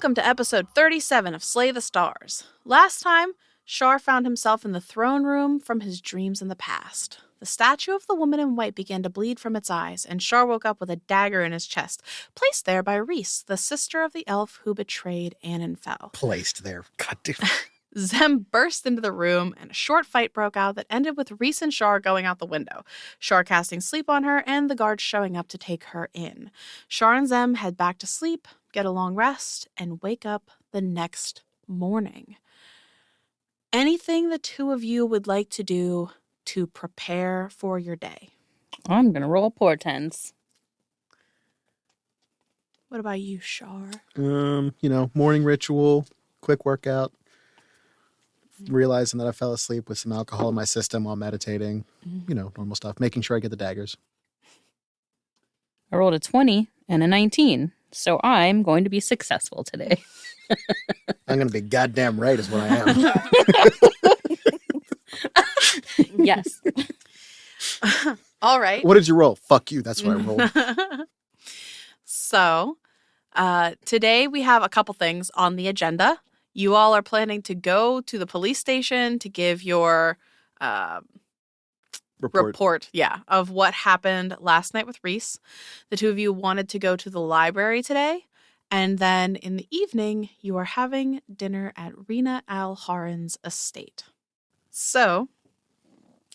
Welcome to episode 37 of Slay the Stars. Last time, Char found himself in the throne room from his dreams in the past. The statue of the woman in white began to bleed from its eyes, and Char woke up with a dagger in his chest, placed there by Rhys, the sister of the elf who betrayed Anenfel. Placed there. God damn. Zem burst into the room, and a short fight broke out that ended with Rhys and Char going out the window, Char casting sleep on her, and the guards showing up to take her in. Char and Zem head back to sleep, get a long rest, and wake up the next morning. Anything the two of you would like to do to prepare for your day? I'm going to roll portents. What about you, Char? Morning ritual, quick workout. Realizing that I fell asleep with some alcohol in my system while meditating. Normal stuff. Making sure I get the daggers. I rolled a 20 and a 19, so I'm going to be successful today. I'm going to be goddamn right is what I am. Yes. All right. What did you roll? Fuck you. That's what I rolled. So, today we have a couple things on the agenda. You all are planning to go to the police station to give your report, of what happened last night with Rhys. The two of you wanted to go to the library today. And then in the evening, you are having dinner at Rina Al-Haran's estate. So,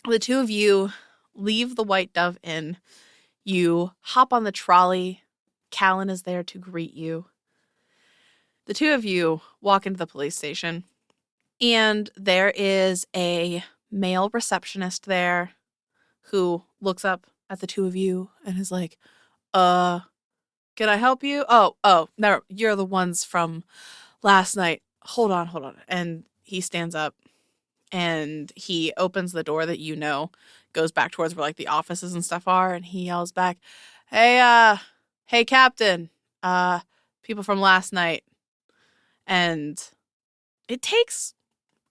the two of you leave the White Dove Inn. You hop on the trolley. Callan is there to greet you. The two of you walk into the police station, and there is a male receptionist there who looks up at the two of you and is like, can I help you? Oh, no, you're the ones from last night. Hold on. And he stands up and he opens the door that goes back towards where like the offices and stuff are, and he yells back, hey, Captain, people from last night. And it takes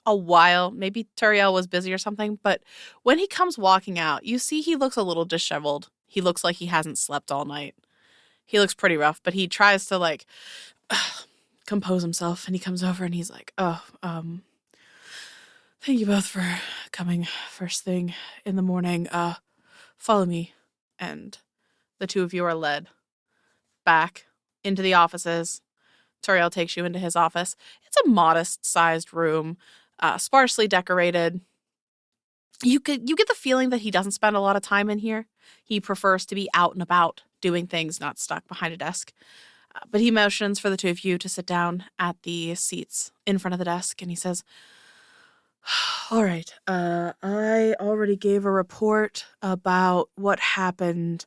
a while. Maybe Turiel was busy or something. But when he comes walking out, you see he looks a little disheveled. He looks like he hasn't slept all night. He looks pretty rough, but he tries to compose himself. And he comes over and he's like, thank you both for coming first thing in the morning. Follow me. And the two of you are led back into the offices. Turiel takes you into his office. It's a modest-sized room, sparsely decorated. You get the feeling that he doesn't spend a lot of time in here. He prefers to be out and about, doing things, not stuck behind a desk. But he motions for the two of you to sit down at the seats in front of the desk, and he says, all right, I already gave a report about what happened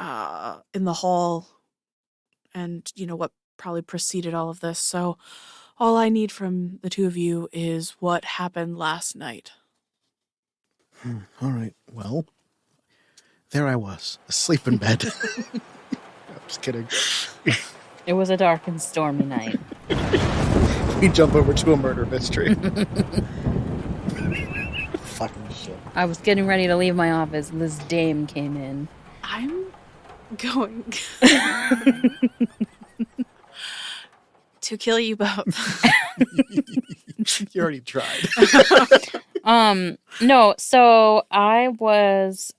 in the hall and, what probably preceded all of this. So all I need from the two of you is what happened last night. All right. Well, there I was, asleep in bed. I'm just kidding. It was a dark and stormy night. We jump over to a murder mystery. Fucking shit. I was getting ready to leave my office and this dame came in. I'm going to kill you both. You already tried. No, so I was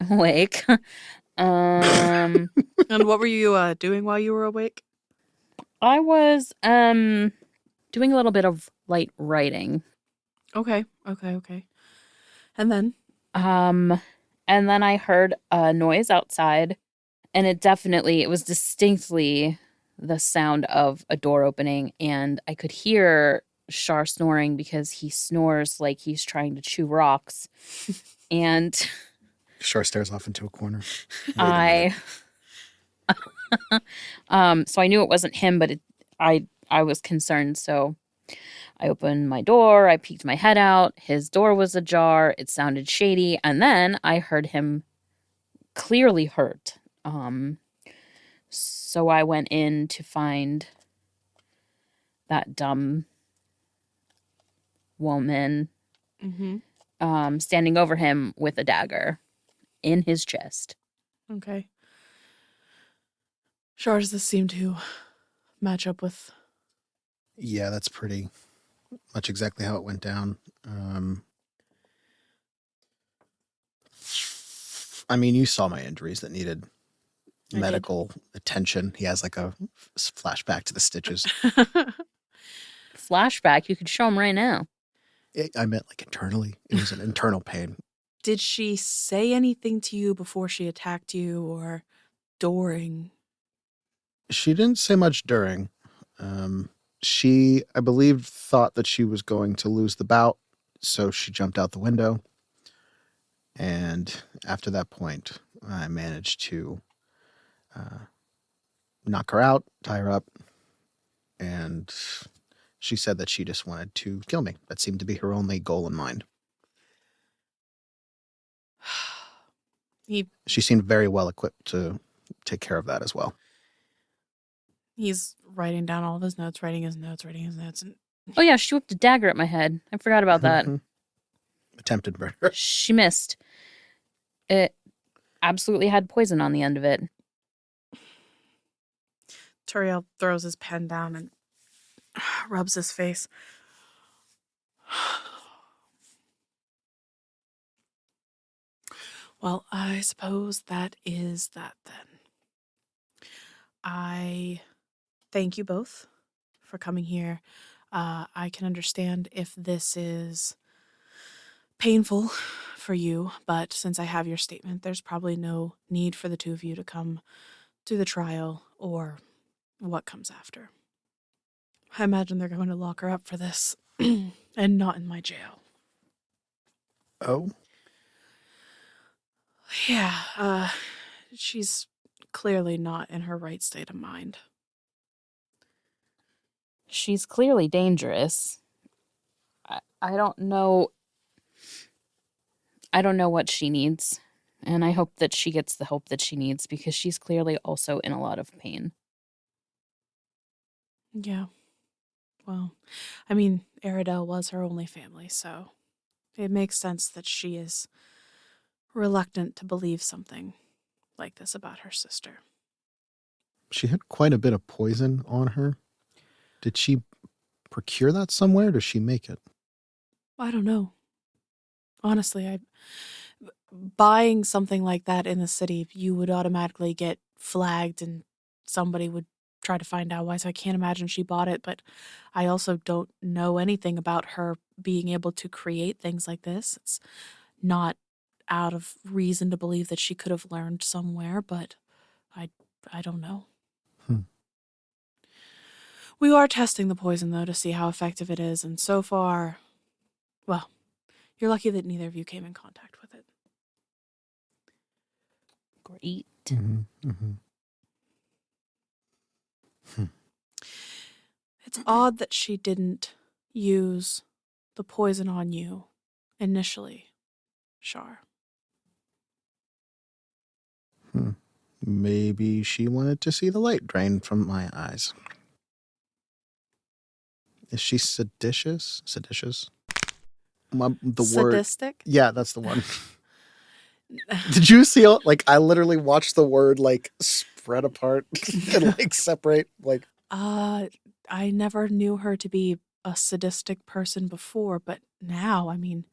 awake. And what were you doing while you were awake? I was doing a little bit of light writing. Okay. And then I heard a noise outside, and it was distinctly the sound of a door opening, and I could hear Char snoring because he snores like he's trying to chew rocks. And Char stares off into a corner. so I knew it wasn't him, but I was concerned, so I opened my door, I peeked my head out, his door was ajar, it sounded shady, and then I heard him clearly hurt. So I went in to find that dumb woman standing over him with a dagger in his chest. Okay. Char, does this seem to match up with? Yeah, that's pretty much exactly how it went down. I mean, you saw my injuries that needed I did. medical attention. He has like a flashback to the stitches. Flashback, you could show him right now. I meant like internally. It was an internal pain. Did she say anything to you before she attacked you or during? She didn't say much during. She, I believe, thought that she was going to lose the bout, so she jumped out the window. And after that point, I managed to knock her out, tie her up, and she said that she just wanted to kill me. That seemed to be her only goal in mind. She seemed very well equipped to take care of that as well. He's writing down all of his notes, writing his notes. And Oh yeah, she whipped a dagger at my head. I forgot about that. Attempted murder. She missed. It absolutely had poison on the end of it. Turiel throws his pen down and rubs his face. Well, I suppose that is that then. I thank you both for coming here. I can understand if this is painful for you, but since I have your statement, there's probably no need for the two of you to come to the trial or what comes after. I imagine they're going to lock her up for this and not in my jail. Oh? Yeah, she's clearly not in her right state of mind. She's clearly dangerous. I don't know. I don't know what she needs. And I hope that she gets the help that she needs because she's clearly also in a lot of pain. Yeah. Well, I mean, Aradel was her only family, so it makes sense that she is reluctant to believe something like this about her sister. She had quite a bit of poison on her. Did she procure that somewhere? Or does she make it? I don't know. Honestly, buying something like that in the city, you would automatically get flagged and somebody would try to find out why. So I can't imagine she bought it, but I also don't know anything about her being able to create things like this. It's not out of reason to believe that she could have learned somewhere, but I don't know. We are testing the poison, though, to see how effective it is, and so far, well, you're lucky that neither of you came in contact with it. Great. It's odd that she didn't use the poison on you initially, Char. Maybe she wanted to see the light drain from my eyes. Is she seditious? Seditious? The word. Sadistic? Yeah, that's the one. Did you see? Like, I literally watched the word like spread apart and like separate. Like, I never knew her to be a sadistic person before, but now, I mean,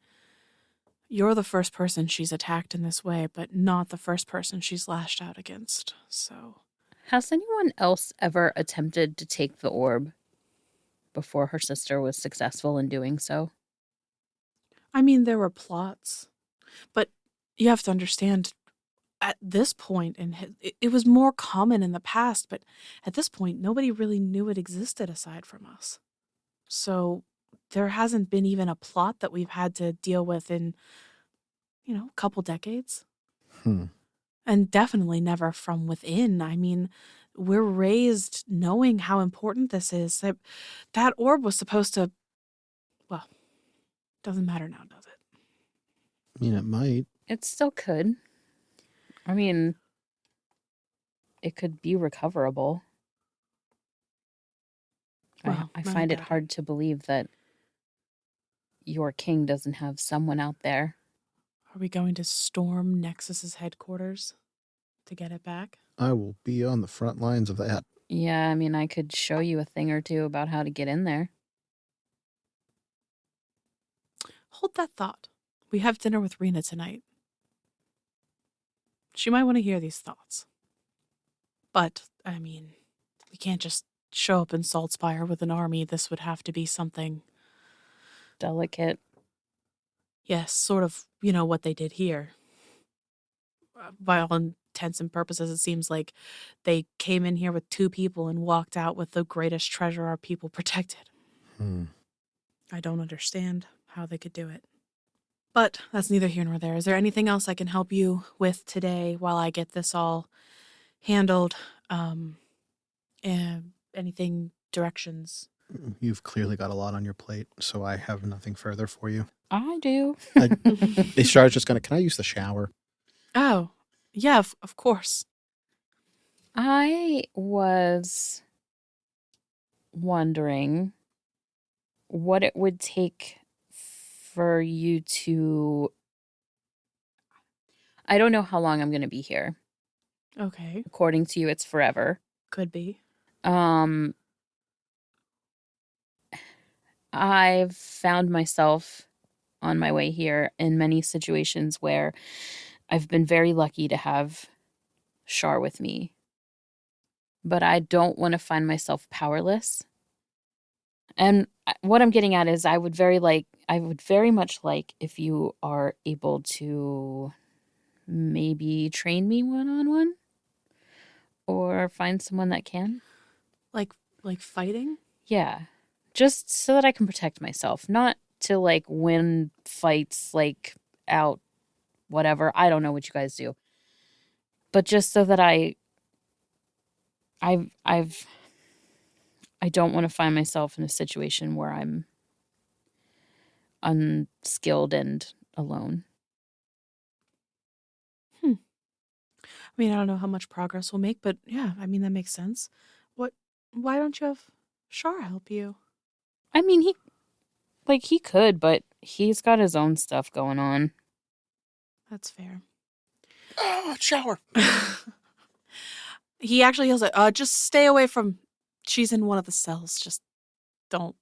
you're the first person she's attacked in this way, but not the first person she's lashed out against, so. Has anyone else ever attempted to take the orb before her sister was successful in doing so? I mean, there were plots, but you have to understand, at this point, it was more common in the past, but at this point, nobody really knew it existed aside from us. So there hasn't been even a plot that we've had to deal with in, a couple decades. And definitely never from within. I mean, we're raised knowing how important this is. That orb was supposed to, well, doesn't matter now, does it? I mean, it might. It still could. I mean, it could be recoverable. Well, I find it hard to believe that your king doesn't have someone out there. Are we going to storm Nexus's headquarters to get it back? I will be on the front lines of that. Yeah, I mean, I could show you a thing or two about how to get in there. Hold that thought. We have dinner with Rina tonight. She might want to hear these thoughts. But, I mean, we can't just show up in Saltspire with an army. This would have to be something, Delicate. yes, sort of, what they did here. By all intents and purposes, it seems like they came in here with 2 people and walked out with the greatest treasure our people protected. I don't understand how they could do it. But that's neither here nor there. Is there anything else I can help you with today while I get this all handled? Anything, directions? You've clearly got a lot on your plate, so I have nothing further for you. I do. Char's just gonna, can I use the shower? Oh, yeah, of course. I was wondering what it would take for you to. I don't know how long I'm going to be here. Okay, According to you, it's forever. could be. I've found myself on my way here in many situations where I've been very lucky to have Char with me. But I don't want to find myself powerless. And what I'm getting at is I would very much like if you are able to maybe train me one-on-one or find someone that can. Like fighting? Yeah. Just so that I can protect myself, not to like win fights like out whatever. I don't know what you guys do. But just so that I don't want to find myself in a situation where I'm unskilled and alone. I mean, I don't know how much progress we'll make, but yeah, I mean, that makes sense. Why don't you have Char help you? I mean, he could, but he's got his own stuff going on. That's fair. Oh, shower. He actually yells like, just stay away from, she's in one of the cells, just don't.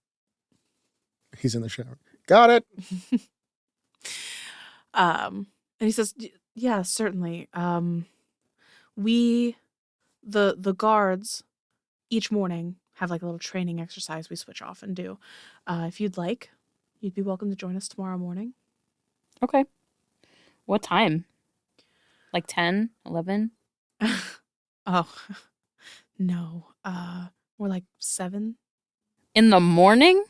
He's in the shower. Got it. And he says, yeah, certainly. The guards each morning have like a little training exercise we switch off and do. If you'd like, you'd be welcome to join us tomorrow morning. Okay. What time? Like 10, 11? Oh, no. More like 7. In the morning?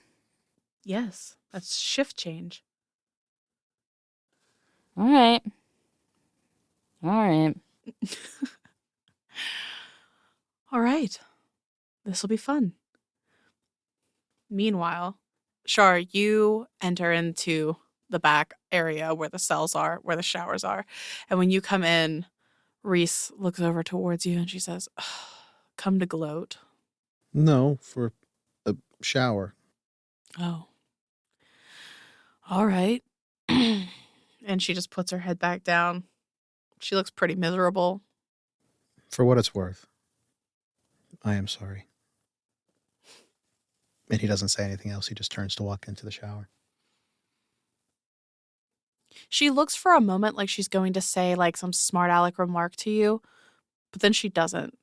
Yes, that's shift change. All right. All right. This will be fun. Meanwhile, Char, you enter into the back area where the cells are, where the showers are. And when you come in, Reese looks over towards you and she says, come to gloat. No, for a shower. Oh. All right. And she just puts her head back down. She looks pretty miserable. For what it's worth, I am sorry. And he doesn't say anything else. He just turns to walk into the shower. She looks for a moment like she's going to say like some smart aleck remark to you, but then she doesn't.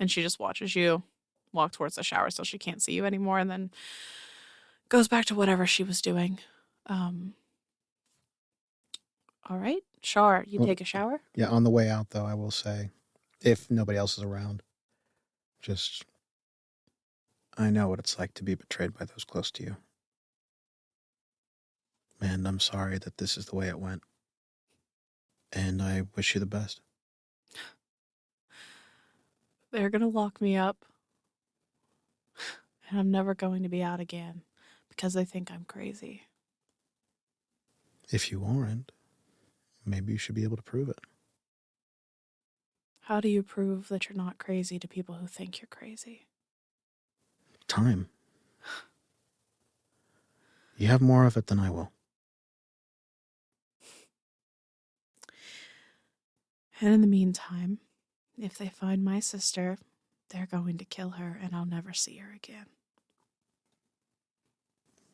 And she just watches you walk towards the shower so she can't see you anymore and then goes back to whatever she was doing. All right. Char, you take a shower? Yeah, on the way out, though, I will say, if nobody else is around, just, I know what it's like to be betrayed by those close to you. And I'm sorry that this is the way it went. And I wish you the best. They're going to lock me up. And I'm never going to be out again because they think I'm crazy. If you aren't, maybe you should be able to prove it. How do you prove that you're not crazy to people who think you're crazy? Time. You have more of it than I will. And in the meantime, If they find my sister, they're going to kill her and I'll never see her again.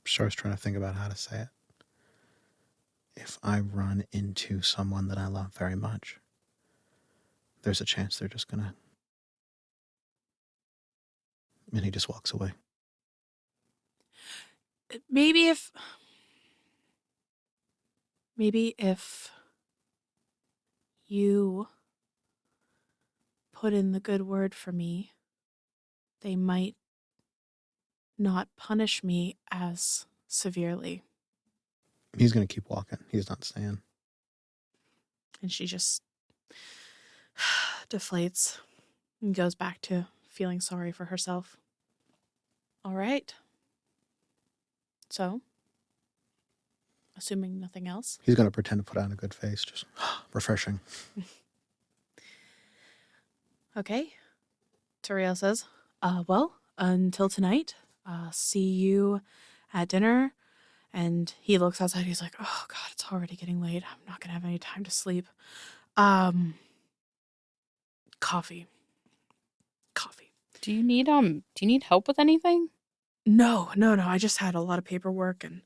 So I was trying to think about how to say it. If I run into someone that I love very much, there's a chance they're just gonna... And he just walks away. Maybe if you put in the good word for me, they might not punish me as severely. He's gonna keep walking. He's not staying. And she just deflates and goes back to feeling sorry for herself. All right. So, assuming nothing else. He's gonna pretend to put on a good face. Just refreshing. Okay. Toriel says, well, until tonight, see you at dinner. And he looks outside. He's like, oh, God, it's already getting late. I'm not going to have any time to sleep. Coffee. Do you need help with anything? No. I just had a lot of paperwork and,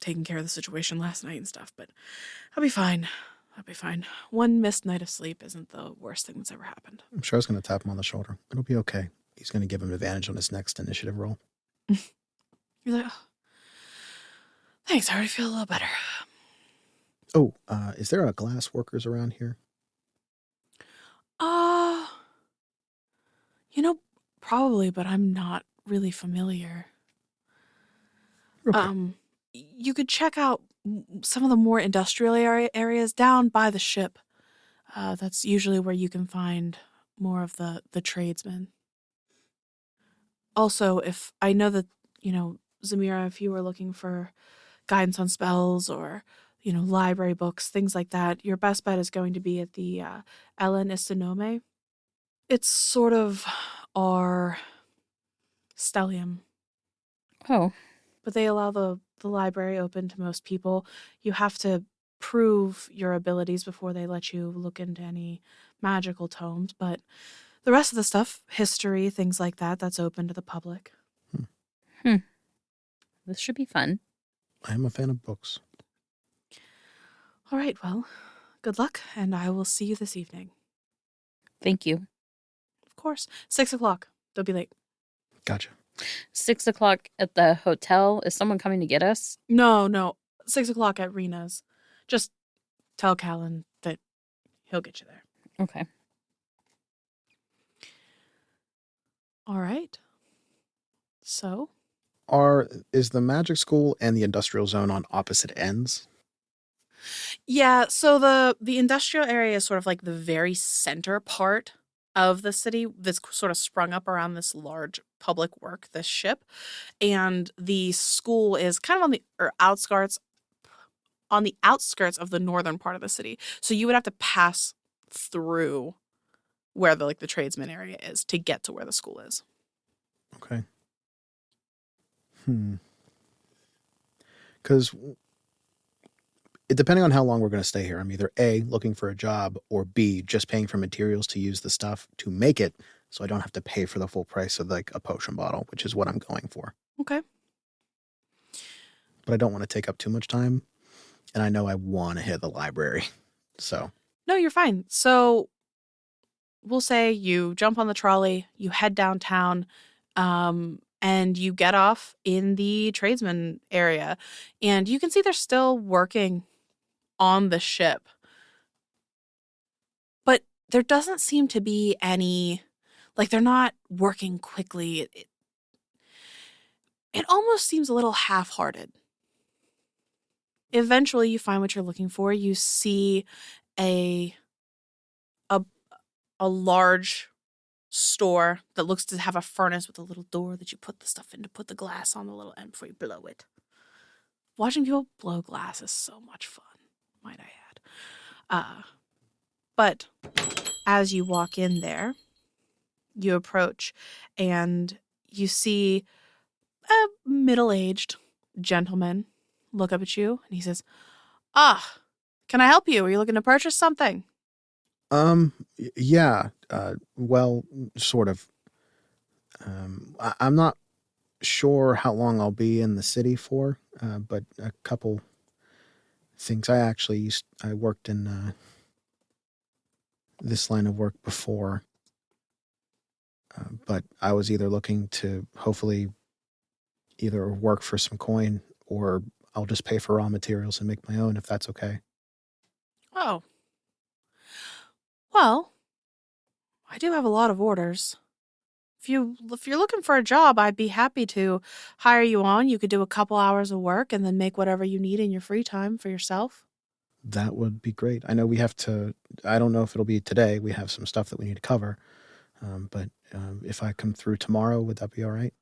taking care of the situation last night and stuff. But I'll be fine. One missed night of sleep isn't the worst thing that's ever happened. I'm sure I was gonna tap him on the shoulder. It'll be okay. He's gonna give him advantage on his next initiative roll. You're like, oh, thanks. I already feel a little better. Oh, is there a glass workers around here? Probably, but I'm not really familiar. Okay. You could check out some of the more industrial areas down by the ship. That's usually where you can find more of the tradesmen. Also, if I know that, Zamira, if you were looking for guidance on spells or, library books, things like that, your best bet is going to be at the Elen Istanome. It's sort of our stellium. Oh. But they allow the library open to most people. You have to prove your abilities before they let you look into any magical tomes. But the rest of the stuff, history, things like that, that's open to the public. This should be fun. I am a fan of books. All right, well, good luck, and I will see you this evening. Thank you. Of course. 6:00. Don't be late. Gotcha. 6:00 at the hotel. Is someone coming to get us? No. 6:00 at Rina's. Just tell Callan that he'll get you there. Okay. All right. So? Is the magic school and the industrial zone on opposite ends? Yeah, so the industrial area is sort of like the very center part of the city that's sort of sprung up around this large public work, this ship. And the school is kind of on the outskirts of the northern part of the city. So you would have to pass through where the tradesman area is to get to where the school is. Okay. Because depending on how long we're going to stay here, I'm either A, looking for a job, or B, just paying for materials to use the stuff to make it so I don't have to pay for the full price of a potion bottle, which is what I'm going for. Okay. But I don't want to take up too much time, and I know I want to hit the library, so. No, you're fine. So we'll say you jump on the trolley, you head downtown, and you get off in the tradesman area, and you can see they're still working on the ship. But there doesn't seem to be any, they're not working quickly. It almost seems a little half-hearted. Eventually, you find what you're looking for. You see a large store that looks to have a furnace with a little door that you put the stuff in to put the glass on the little end before you blow it. Watching people blow glass is so much fun, might I add. But as you walk in there, you approach and you see a middle-aged gentleman look up at you and he says, can I help you? Are you looking to purchase something? Yeah. Well, sort of. I'm not sure how long I'll be in the city for, but a couple things. I worked in this line of work before, but I was either looking to hopefully either work for some coin or I'll just pay for raw materials and make my own if that's okay. Oh, well, I do have a lot of orders. If you're looking for a job, I'd be happy to hire you on. You could do a couple hours of work and then make whatever you need in your free time for yourself. That would be great. I know we have to, I don't know if it'll be today. We have some stuff that we need to cover. But if I come through tomorrow, would that be all right?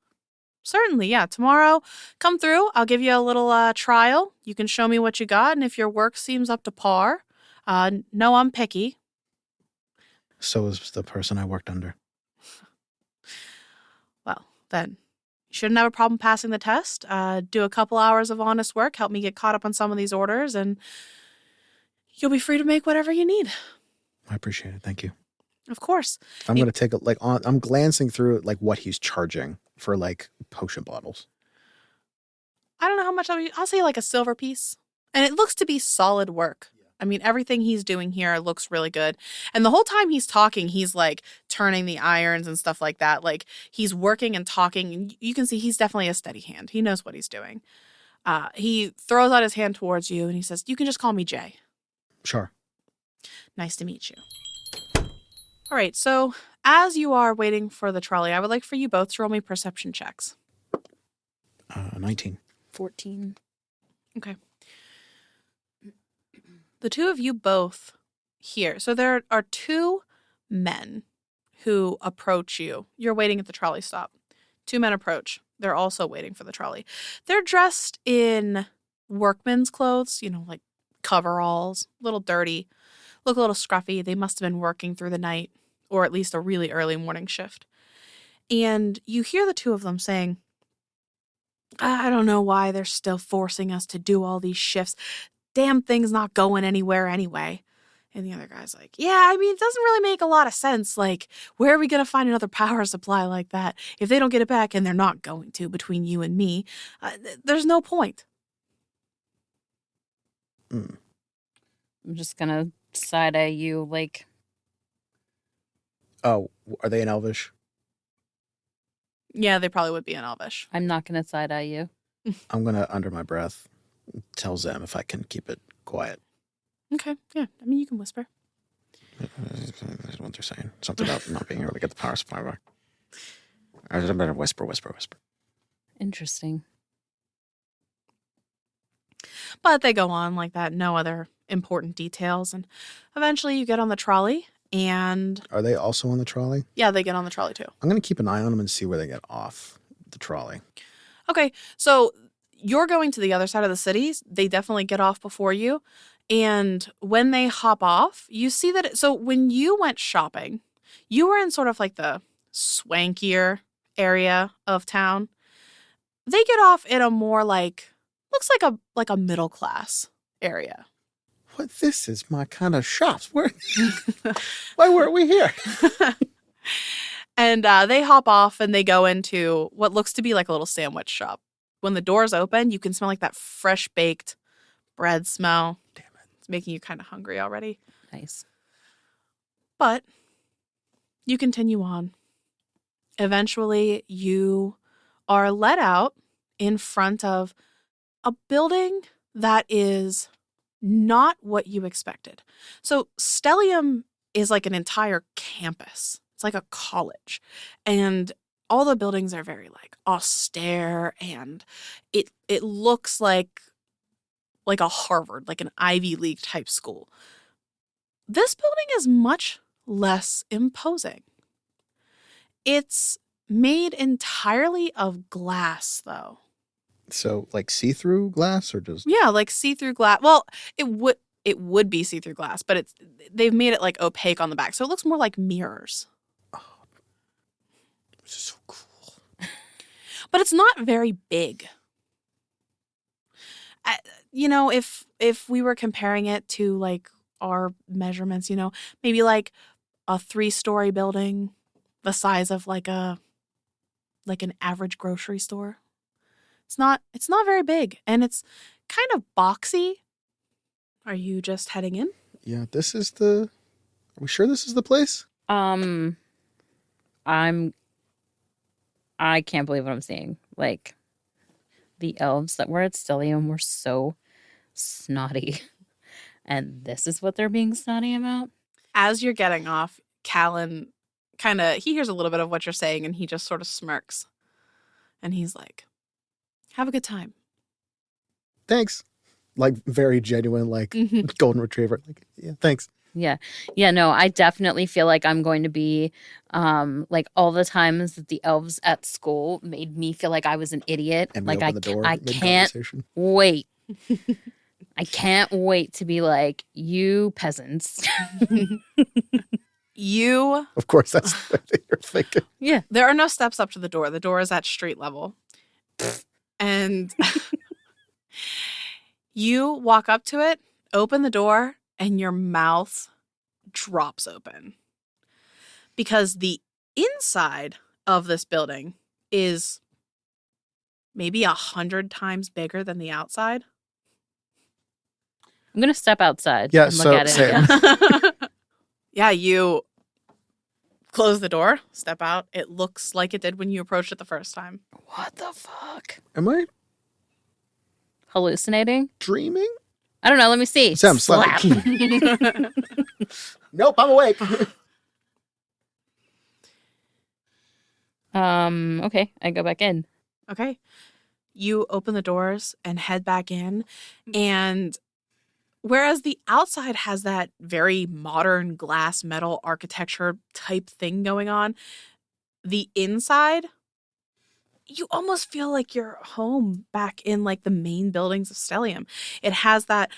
Certainly, yeah. Tomorrow, come through. I'll give you a little trial. You can show me what you got, and if your work seems up to par, no, I'm picky. So is the person I worked under. Well, then you shouldn't have a problem passing the test. Do a couple hours of honest work, help me get caught up on some of these orders, and you'll be free to make whatever you need. I appreciate it. Thank you. Of course. I'm going to take it I'm glancing through like what he's charging for like potion bottles. I don't know how much I'll say like a silver piece. And it looks to be solid work. I mean, everything he's doing here looks really good. And the whole time he's talking, he's like turning the irons and stuff like that. Like he's working and talking. And you can see he's definitely a steady hand. He knows what he's doing. He throws out his hand towards you and he says, "You can just call me Jay. Sure. Nice to meet you." All right. So as you are waiting for the trolley, I would like for you both to roll me perception checks. 19. 14. Okay. The two of you both hear. So there are two men who approach you. You're waiting at the trolley stop. Two men approach. They're also waiting for the trolley. They're dressed in workman's clothes, like coveralls, a little dirty, look a little scruffy. They must have been working through the night or at least a really early morning shift. And you hear the two of them saying, "I don't know why they're still forcing us to do all these shifts. Damn thing's not going anywhere anyway." And the other guy's like, "Yeah, I mean, it doesn't really make a lot of sense. Like, where are we going to find another power supply like that? If they don't get it back, and they're not going to between you and me, there's no point." Mm. I'm just going to side eye you like, Oh, are they in Elvish? Yeah, they probably would be in Elvish. I'm not going to side eye you. I'm going to, under my breath, tell Zem if I can keep it quiet. Okay, yeah. I mean, you can whisper. That's what they're saying. Something about not being able to get the power supply back. I better whisper. Interesting. But they go on like that, no other important details. And eventually you get on the trolley and... Are they also on the trolley? Yeah, they get on the trolley too. I'm going to keep an eye on them and see where they get off the trolley. Okay, so you're going to the other side of the city. They definitely get off before you. And when they hop off, you see that... So when you went shopping, you were in sort of like the swankier area of town. They get off in a more looks like a middle class area. What? This is my kind of shops. Why weren't we here? And they hop off and they go into what looks to be like a little sandwich shop. When the doors open, you can smell like that fresh baked bread smell. Damn it. It's making you kind of hungry already. Nice. But you continue on. Eventually, you are let out in front of a building that is not what you expected. So Stellium is like an entire campus. It's like a college. And all the buildings are very austere, and it looks like a Harvard, like an Ivy League type school. This building is much less imposing. It's made entirely of glass, though. So, like see-through glass or just... Yeah, like see-through glass. Well, it would be see-through glass, but they've made it like opaque on the back, so it looks more like mirrors. Oh, this is so cool. But it's not very big. If we were comparing it to like our measurements, maybe like a 3-story building, the size of like an average grocery store. It's not very big, and it's kind of boxy. Are you just heading in? Yeah, are we sure this is the place? I can't believe what I'm seeing. Like, the elves that were at Stellium were so snotty. And this is what they're being snotty about? As you're getting off, Callan he hears a little bit of what you're saying, and he just sort of smirks. And he's like, have a good time. Thanks. Like, very genuine, like, golden retriever. Like, yeah, thanks. Yeah. Yeah, no, I definitely feel like I'm going to be like all the times that the elves at school made me feel like I was an idiot. And like open the door I can't wait. I can't wait to be like, you peasants. Of course, that's what you're thinking. Yeah. There are no steps up to the door. The door is at street level. And you walk up to it, open the door, and your mouth drops open. Because the inside of this building is maybe 100 times bigger than the outside. I'm going to step outside Yeah, and look at it same. again. Yeah, you close the door, step out. It looks like it did when you approached it the first time. What the fuck? Am I Hallucinating? dreaming? I don't know. Let me see. Sam, Slap. Nope, I'm awake. Okay. I go back in. Okay. You open the doors and head back in. And whereas the outside has that very modern glass metal architecture type thing going on, the inside, you almost feel like you're home back in like the main buildings of Stellium. It has that,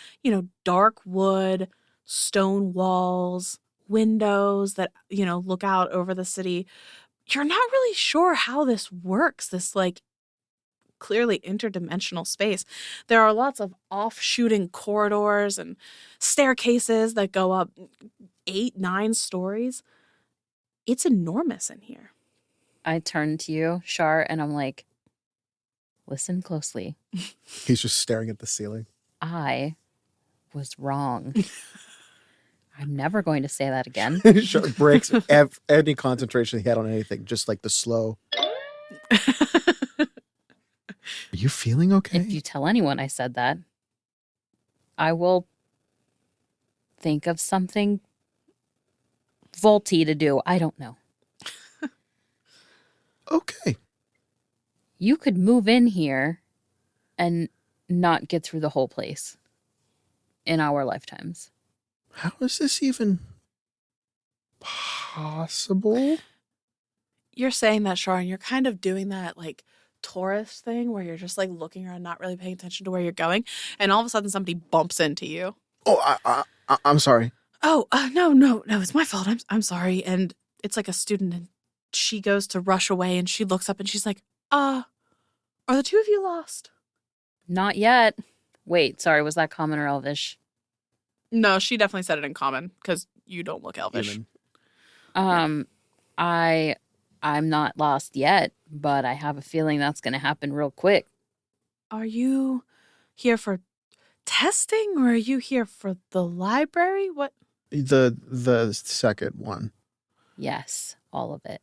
dark wood, stone walls, windows that, look out over the city. You're not really sure how this works, this like clearly interdimensional space. There are lots of off-shooting corridors and staircases that go up 8, 9 stories. It's enormous in here. I turn to you, Char, and I'm like, listen closely. He's just staring at the ceiling. I was wrong. I'm never going to say that again. Sure, breaks any concentration he had on anything, just like the slow. Are you feeling okay? If you tell anyone I said that, I will think of something vaulty to do. I don't know. Okay. You could move in here and not get through the whole place in our lifetimes. How is this even possible? You're saying that, Sharon. You're kind of doing that like tourist thing where you're just like looking around, not really paying attention to where you're going, and all of a sudden somebody bumps into you. Oh, I'm sorry. Oh, no, it's my fault. I'm sorry. And it's like a student, and she goes to rush away, and she looks up and she's like, are the two of you lost? Not yet. Wait, sorry, was that common or elvish? No, she definitely said it in common because you don't look elvish. Human. I'm not lost yet, but I have a feeling that's going to happen real quick. Are you here for testing, or are you here for the library? What? The second one. Yes, all of it.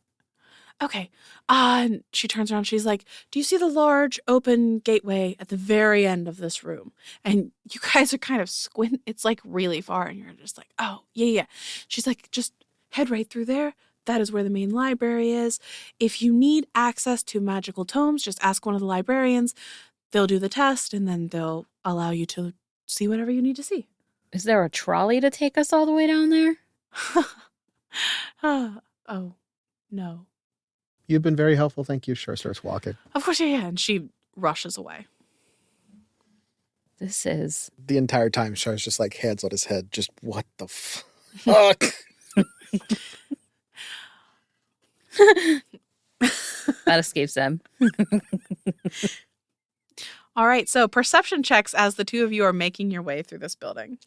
Okay. And she turns around. She's like, do you see the large open gateway at the very end of this room? And you guys are kind of squint. It's like really far. And you're just like, oh, yeah. She's like, just head right through there. That is where the main library is. If you need access to magical tomes, just ask one of the librarians. They'll do the test, and then they'll allow you to see whatever you need to see. Is there a trolley to take us all the way down there? Oh, no. You've been very helpful. Thank you. Sure, starts walking. Of course, yeah. And she rushes away. This is... The entire time, Char's just like hands on his head. Just what the fuck? That escapes them. All right, so perception checks as the two of you are making your way through this building.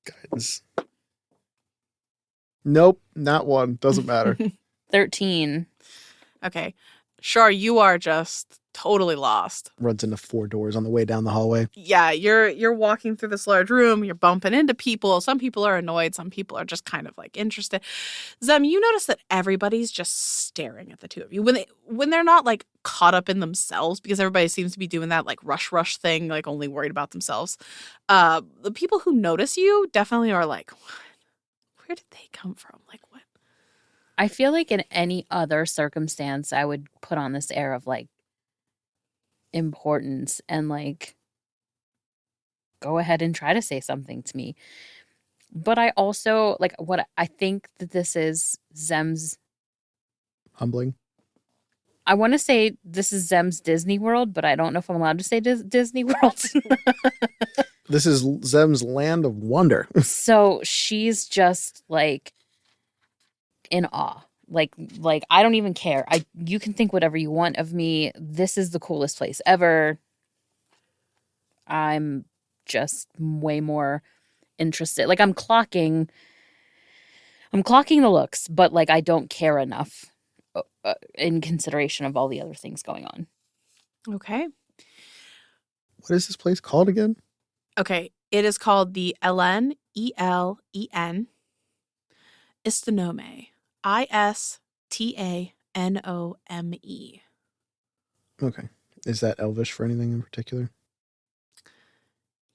Guidance. Nope, not one. Doesn't matter. 13. Okay. Char, you are just totally lost. Runs into 4 doors on the way down the hallway. Yeah, you're walking through this large room, you're bumping into people. Some people are annoyed, some people are just kind of like interested. Zem, you notice that everybody's just staring at the two of you. When they're not like caught up in themselves, because everybody seems to be doing that like rush thing, like only worried about themselves. The people who notice you definitely are like, where did they come from? Like what? I feel like in any other circumstance, I would put on this air of like importance and like go ahead and try to say something to me. But I also like what I think that this is Zem's. Humbling. I want to say this is Zem's Disney World, but I don't know if I'm allowed to say Disney World. This is Zem's land of wonder. So she's just like in awe. Like I don't even care. You can think whatever you want of me. This is the coolest place ever. I'm just way more interested. Like I'm clocking the looks, but like I don't care enough in consideration of all the other things going on. Okay. What is this place called again? Okay. It is called the Elen, Elen, Istanome. Istanome. Okay. Is that Elvish for anything in particular?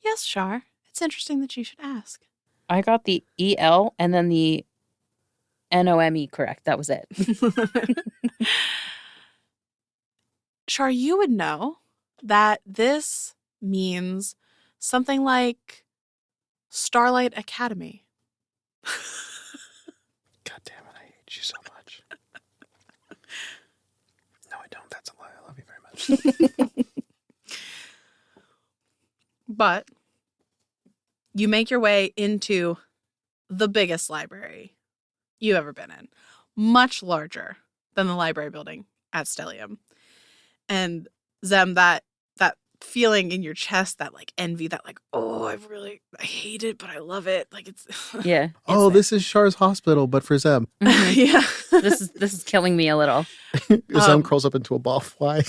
Yes, Char. It's interesting that you should ask. I got the EL and then the NOME correct. That was it. Char, you would know that this means something like Starlight Academy. God damn it, I hate you so much. No, I don't. That's a lie. I love you very much. But you make your way into the biggest library you've ever been in. Much larger than the library building at Stellium. And Zem, that feeling in your chest, that like envy, that like, oh, I hate it, but I love it. Like it's Yeah. Oh, this is Char's hospital, but for Zem. Mhm. Yeah. This is killing me a little. Zem curls up into a ball fly.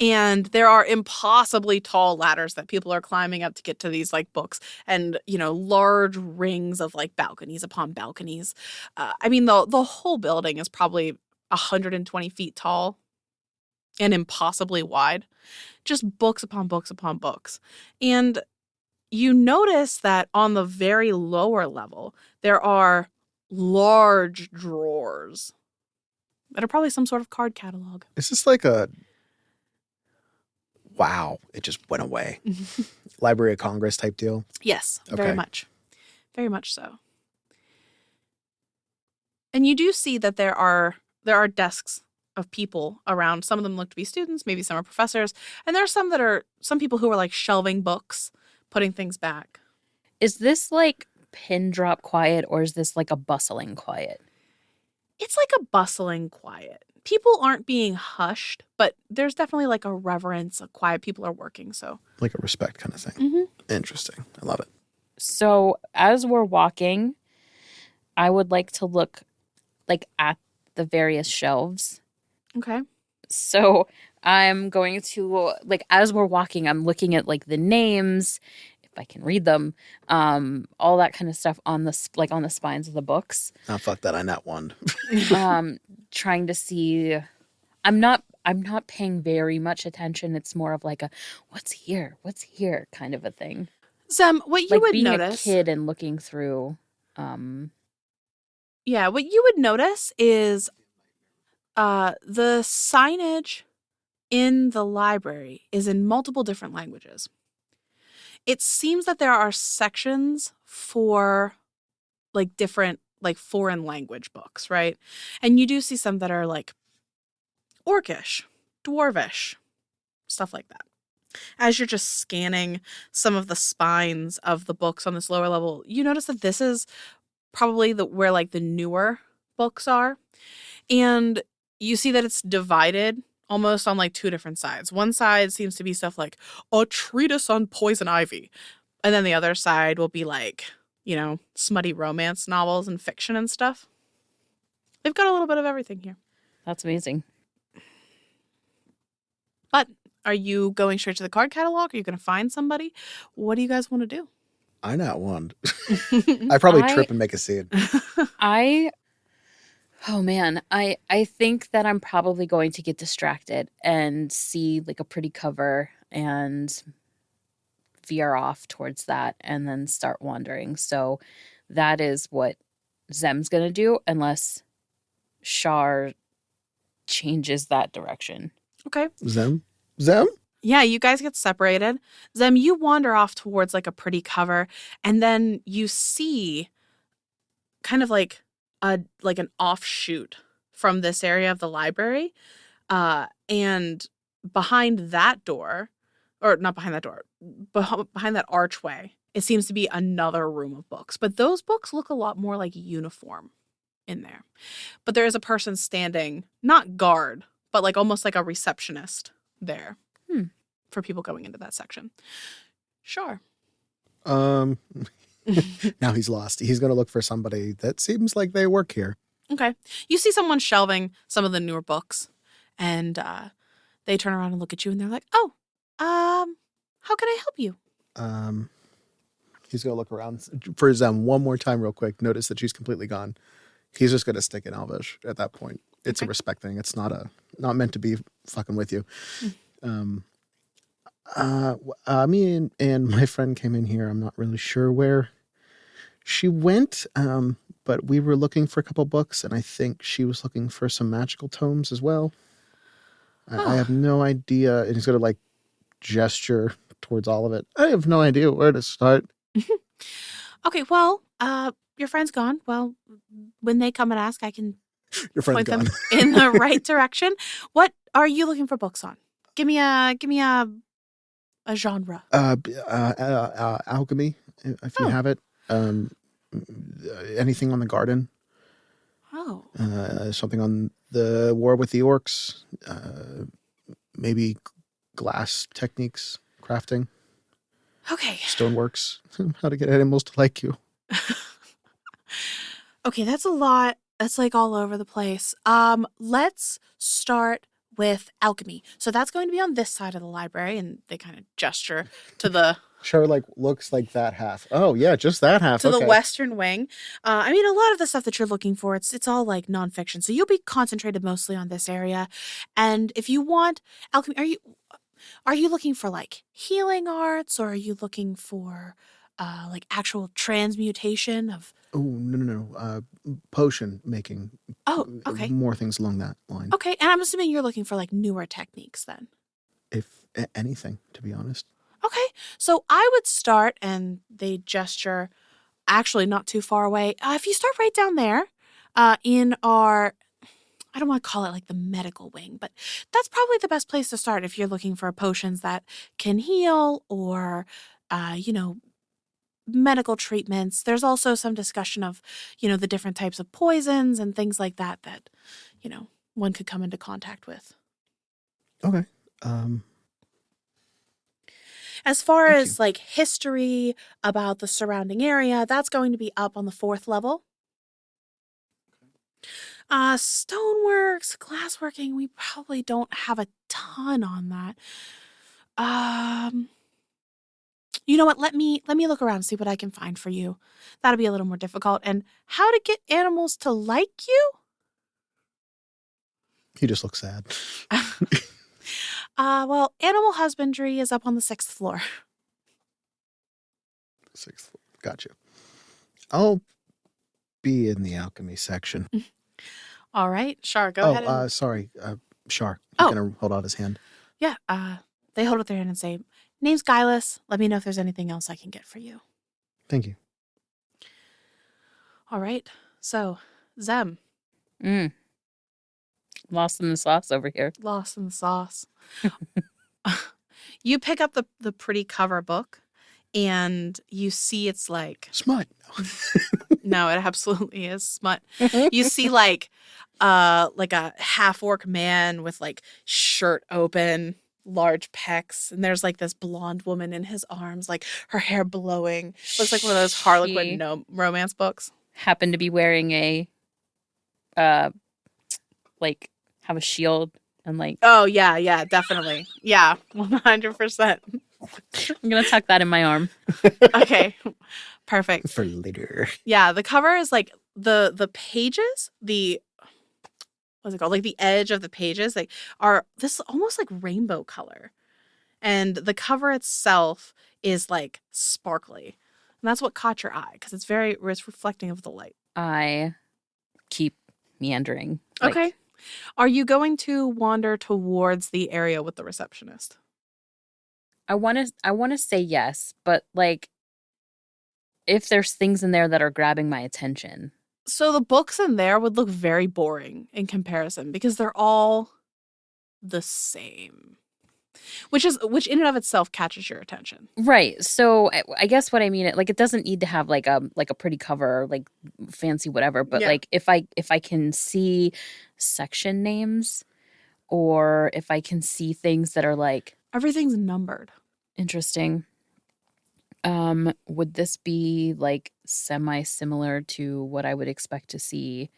And there are impossibly tall ladders that people are climbing up to get to these like books, and large rings of like balconies upon balconies. I mean, the whole building is probably 120 feet tall and impossibly wide. Just books upon books upon books. And you notice that on the very lower level, there are large drawers that are probably some sort of card catalog. Is this like a... Wow, it just went away. Library of Congress type deal? Yes, Okay. very much. Very much so. And you do see that there are desks of people around. Some of them look to be students, maybe some are professors, and there are some people who are like shelving books, putting things back. Is this like pin drop quiet or is this like a bustling quiet? It's like a bustling quiet. People aren't being hushed, but there's definitely like a reverence, a quiet. People are working, so. Like a respect kind of thing. Mm-hmm. Interesting. I love it. So as we're walking, I would like to look like at the various shelves. Okay. So I'm going to like as we're walking, I'm looking at like the names, if I can read them, all that kind of stuff on the spines of the books. Oh, fuck that. I nat one. Trying to see. I'm not paying very much attention. It's more of like a what's here kind of a thing. Zem, what you Like would being notice, a kid and looking through. yeah, what you would notice is the signage in the library is in multiple different languages. It seems that there are sections for like different like foreign language books, right? And you do see some that are like Orcish, Dwarvish, stuff like that. As you're just scanning some of the spines of the books on this lower level, you notice that this is probably where like the newer books are. And you see that it's divided almost on like two different sides. One side seems to be stuff like a treatise on poison ivy. And then the other side will be like, smutty romance novels and fiction and stuff. They've got a little bit of everything here. That's amazing. But are you going straight to the card catalog? Are you going to find somebody? What do you guys want to do? I not one. I probably trip and make a scene. Oh man, I think that I'm probably going to get distracted and see like a pretty cover and veer off towards that and then start wandering. So that is what Zem's going to do unless Char changes that direction. Okay. Zem? Yeah, you guys get separated. Zem, you wander off towards like a pretty cover, and then you see kind of like an offshoot from this area of the library. And behind that door, or not behind that door, behind that archway, it seems to be another room of books. But those books look a lot more like uniform in there. But there is a person standing, not guard, but like almost like a receptionist there for people going into that section. Sure. Now he's lost. He's going to look for somebody that seems like they work here. Okay. You see someone shelving some of the newer books, and they turn around and look at you, and they're like, "Oh, how can I help you?" He's going to look around for Zem one more time real quick. Notice that she's completely gone. He's just going to stick in Elvish at that point. It's a respect thing. It's not meant to be fucking with you. Me and my friend came in here. I'm not really sure where she went, but we were looking for a couple books, and I think she was looking for some magical tomes as well. I have no idea. And he's going to like gesture towards all of it. I have no idea where to start. Okay, well, your friend's gone. Well, when they come and ask, I can Your friend's point gone. them in the right direction. What are you looking for books on? Give me a genre. Alchemy, if you have it. Anything on the garden. Oh. Something on the war with the orcs. Maybe glass techniques, crafting. Okay. Stoneworks. How to get animals to like you. Okay, that's a lot. That's like all over the place. Let's start with alchemy. So that's going to be on this side of the library, and they kind of gesture to the Sure, like looks like that half. Oh yeah, just that half. to the western wing. I mean, a lot of the stuff that you're looking for, it's all like nonfiction. So you'll be concentrated mostly on this area. And if you want alchemy, are you looking for like healing arts, or are you looking for like actual transmutation of? Oh no. Potion making. Oh, okay. More things along that line. Okay, and I'm assuming you're looking for like newer techniques then. If anything, to be honest. Okay, so I would start, and they gesture actually not too far away. If you start right down there in our, I don't want to call it like the medical wing, but that's probably the best place to start if you're looking for potions that can heal or, medical treatments. There's also some discussion of, the different types of poisons and things like that, one could come into contact with. Okay. As far as like history about the surrounding area, that's going to be up on the 4th level. Stoneworks, glassworking, we probably don't have a ton on that. You know what? Let me look around, see what I can find for you. That'll be a little more difficult. And how to get animals to like you? He just looks sad. Well, animal husbandry is up on the 6th floor. 6th floor. Gotcha. I'll be in the alchemy section. All right. Char, go ahead. Sorry. Char. He's going to hold out his hand. Yeah. They hold out their hand and say, "Name's Guylas. Let me know if there's anything else I can get for you." Thank you. All right. So, Zem. Lost in the sauce over here. Lost in the sauce. You pick up the pretty cover book, and you see it's like smut. No, it absolutely is smut. You see like a half orc man with like shirt open, large pecs, and there's like this blonde woman in his arms, like her hair blowing. Looks like one of those Harlequin romance books. Happened to be wearing a like have a shield and like Oh yeah, definitely. Yeah, 100%. I'm gonna tuck that in my arm. Okay. Perfect. For later. Yeah, the cover is like the pages, what's it called? Like the edge of the pages, like are this almost like rainbow color. And the cover itself is like sparkly. And that's what caught your eye because it's reflecting of the light. I keep meandering. Okay. Are you going to wander towards the area with the receptionist? I want to say yes, but like if there's things in there that are grabbing my attention. So the books in there would look very boring in comparison because they're all the same. Which in and of itself catches your attention. Right. So I guess what I mean, it doesn't need to have like a pretty cover, like fancy whatever, but Yeah. like if I can see section names or if I can see things that are like Everything's numbered. interesting. Would this be like semi-similar to what I would expect to see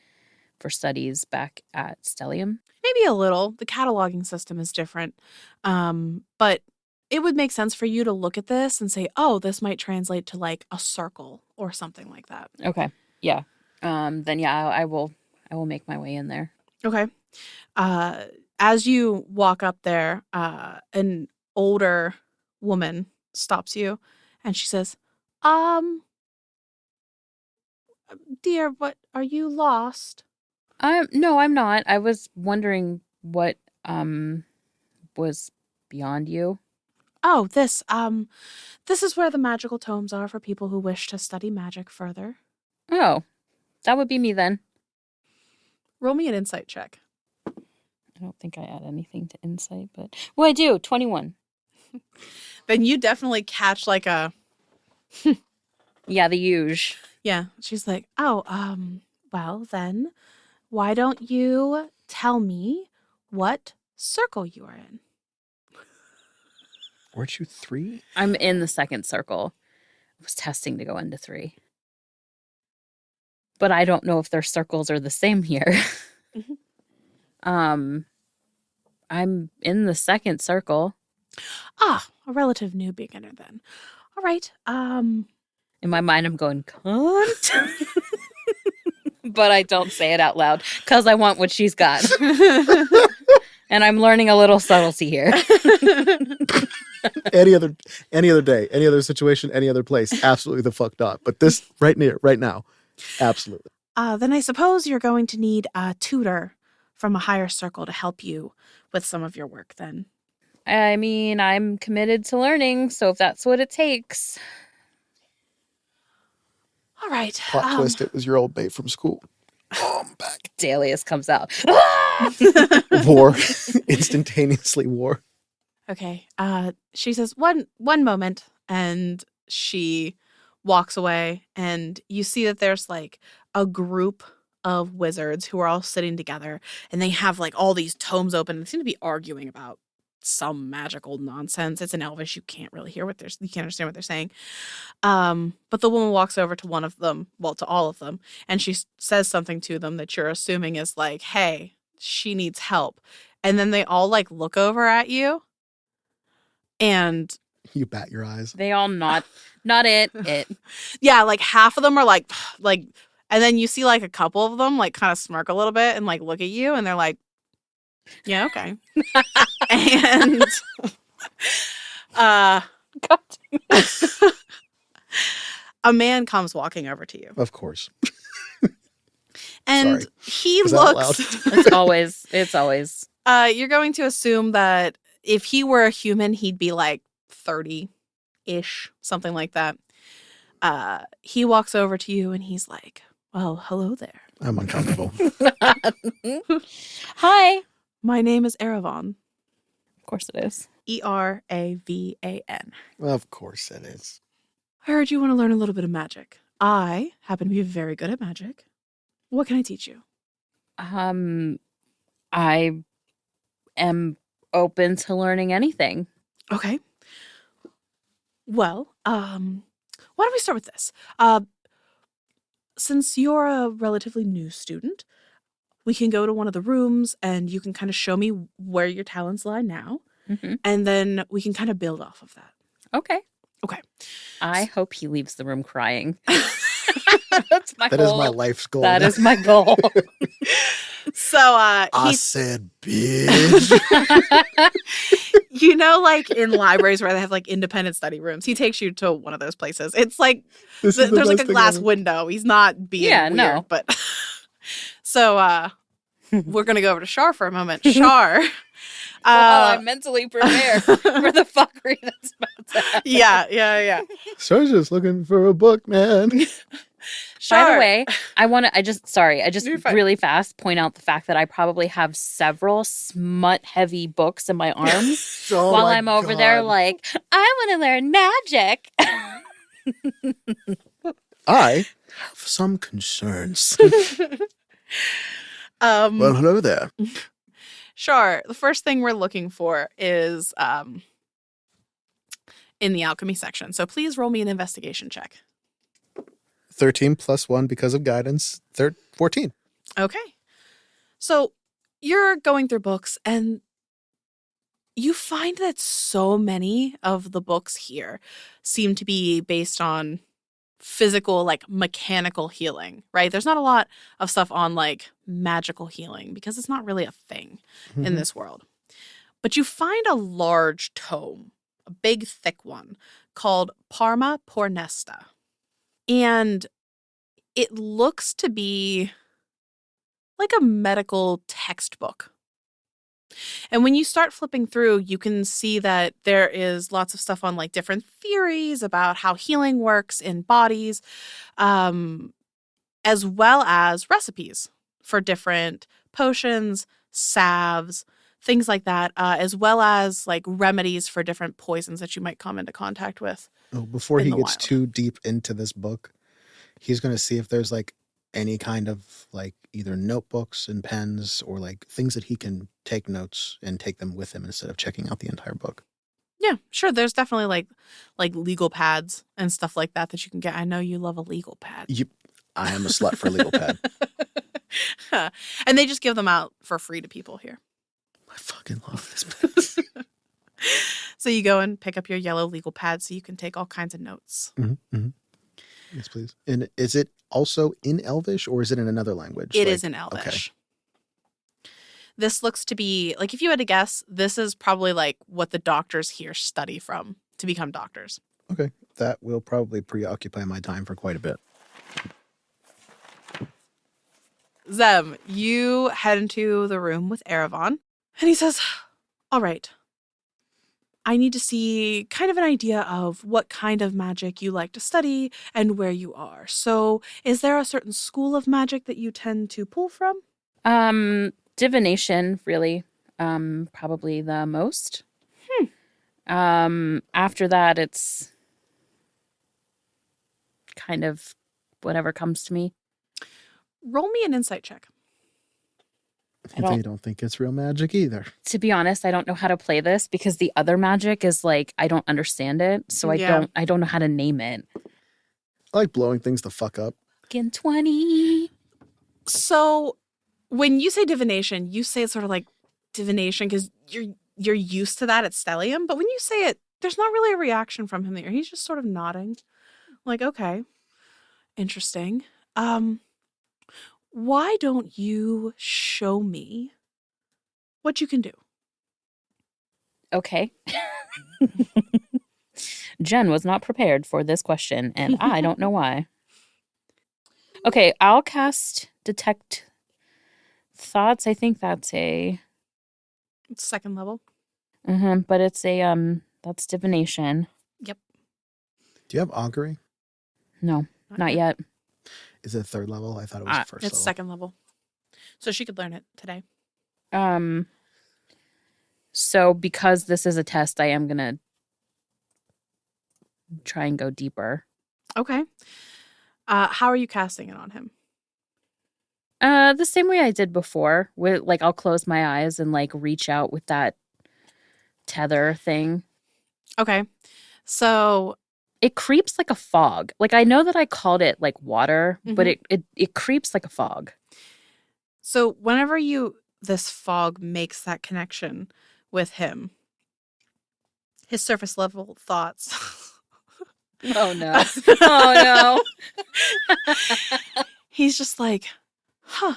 for studies back at Stellium? Maybe a little. The cataloging system is different. But it would make sense for you to look at this and say, oh, this might translate to like a circle or something like that. Okay. Yeah. Then yeah, I will make my way in there. Okay. As you walk up there, an older woman stops you and she says, dear, what, are you lost? No, I'm not. I was wondering what was beyond you. Oh, this is where the magical tomes are for people who wish to study magic further. Oh, that would be me then. Roll me an insight check. I don't think I add anything to insight, but well, I do. 21. Then you definitely catch like a Yeah, the huge. yeah. She's like, oh, well then, why don't you tell me what circle you are in? Weren't you 3? I'm in the second circle. I was testing to go into 3. But I don't know if their circles are the same here. Mhm. I'm in the second circle. Ah, a relative new beginner then. All right. In my mind, I'm going, cunt. But I don't say it out loud because I want what she's got. And I'm learning a little subtlety here. Any other day, any other situation, any other place, absolutely the fuck not. But this right now, absolutely. Then I suppose you're going to need a tutor from a higher circle to help you with some of your work then. I mean, I'm committed to learning, so if that's what it takes. All right. Plot twist, it was your old mate from school. Oh, I'm back. Dalius comes out. War. Instantaneously war. Okay. She says, one moment, and she walks away, and you see that there's like a group of wizards who are all sitting together, and they have like all these tomes open and seem to be arguing about some magical nonsense. It's in Elvish. You can't really hear you can't understand what they're saying. But the woman walks over to one of them, well, to all of them, and she says something to them that you're assuming is like, hey, she needs help. And then they all like look over at you. And you bat your eyes. They all not it. Yeah, like half of them are like, and then you see like a couple of them like kind of smirk a little bit and like look at you, and they're like, yeah, okay. And a man comes walking over to you. Of course. And Sorry. he Was that looks It's always. You're going to assume that if he were a human, he'd be like 30-ish, something like that. He walks over to you and he's like, well, hello there. I'm uncomfortable. Hi. My name is Eravon. Of course it is. Eravan. Of course it is. I heard you want to learn a little bit of magic. I happen to be very good at magic. What can I teach you? I am open to learning anything. Okay. Well, why don't we start with this? Since you're a relatively new student, we can go to one of the rooms and you can kind of show me where your talents lie now. Mm-hmm. And then we can kind of build off of that. Okay. Okay. I hope he leaves the room crying. That's my That goal. is my life's goal. That is my goal. So I said, bitch. you know, like in libraries where they have like independent study rooms, he takes you to one of those places. It's like This is the there's like best a thing glass ever. window. He's not being weird, no. but so we're gonna go over to Char for a moment. Char. I'm mentally prepared for the fuckery that's about to happen. Yeah. So I was just looking for a book, man. Char. By the way, I just You're fine. really fast point out the fact that I probably have several smut-heavy books in my arms Oh while my I'm over there God. like, I want to learn magic. I have some concerns. Um, Well, hello there. Char, the first thing we're looking for is in the alchemy section. So please roll me an investigation check. 13 plus 1 because of guidance. 14. Okay. So you're going through books and you find that so many of the books here seem to be based on physical, like mechanical healing, right? There's not a lot of stuff on like magical healing because it's not really a thing in this world. But you find a large tome, a big, thick one called Parma Pornesta. And it looks to be like a medical textbook. And when you start flipping through, you can see that there is lots of stuff on like different theories about how healing works in bodies, as well as recipes for different potions, salves, things like that, as well as like remedies for different poisons that you might come into contact with. Oh, before in he the gets wild. too deep into this book, he's going to see if there's like any kind of like either notebooks and pens or like things that he can take notes and take them with him instead of checking out the entire book. Yeah, sure. There's definitely like legal pads and stuff like that that you can get. I know you love a legal pad. I am a slut for a legal pad. And they just give them out for free to people here. I fucking love this place. So you go and pick up your yellow legal pad so you can take all kinds of notes. Yes, please. And is it also in Elvish or is it in another language? It is in Elvish. Okay. This looks to be, like if you had to guess, this is probably like what the doctors here study from to become doctors. Okay. That will probably preoccupy my time for quite a bit. Zem, you head into the room with Erevan, and he says, all right, I need to see kind of an idea of what kind of magic you like to study and where you are. So is there a certain school of magic that you tend to pull from? Divination, really, probably the most. After that, it's kind of whatever comes to me. Roll me an insight check. They don't think it's real magic either. To be honest, I don't know how to play this because the other magic is like I don't understand it, so Yeah. I don't know how to name it. I like blowing things the fuck up. Again, 20. So when you say divination, you say it's sort of like divination because you're used to that at Stellium. But when you say it, there's not really a reaction from him there. He's just sort of nodding. Like, okay, interesting. Why don't you show me what you can do? Okay. Jen was not prepared for this question, and I don't know why. Okay, I'll cast Detect Thoughts. I think that's a... It's second level. But it's a, that's divination. Yep. Do you have augury? No, not yet. Is it third level? I thought it was first It's level. second level. So she could learn it today. So because this is a test, I am going to try and go deeper. Okay. How are you casting it on him? The same way I did before. With like I'll close my eyes and like reach out with that tether thing. Okay. So It creeps like a fog. Like, I know that I called it like water, but Mhm. it creeps like a fog. So whenever this fog makes that connection with him, his surface level thoughts. Oh no. Oh no. He's just like, huh,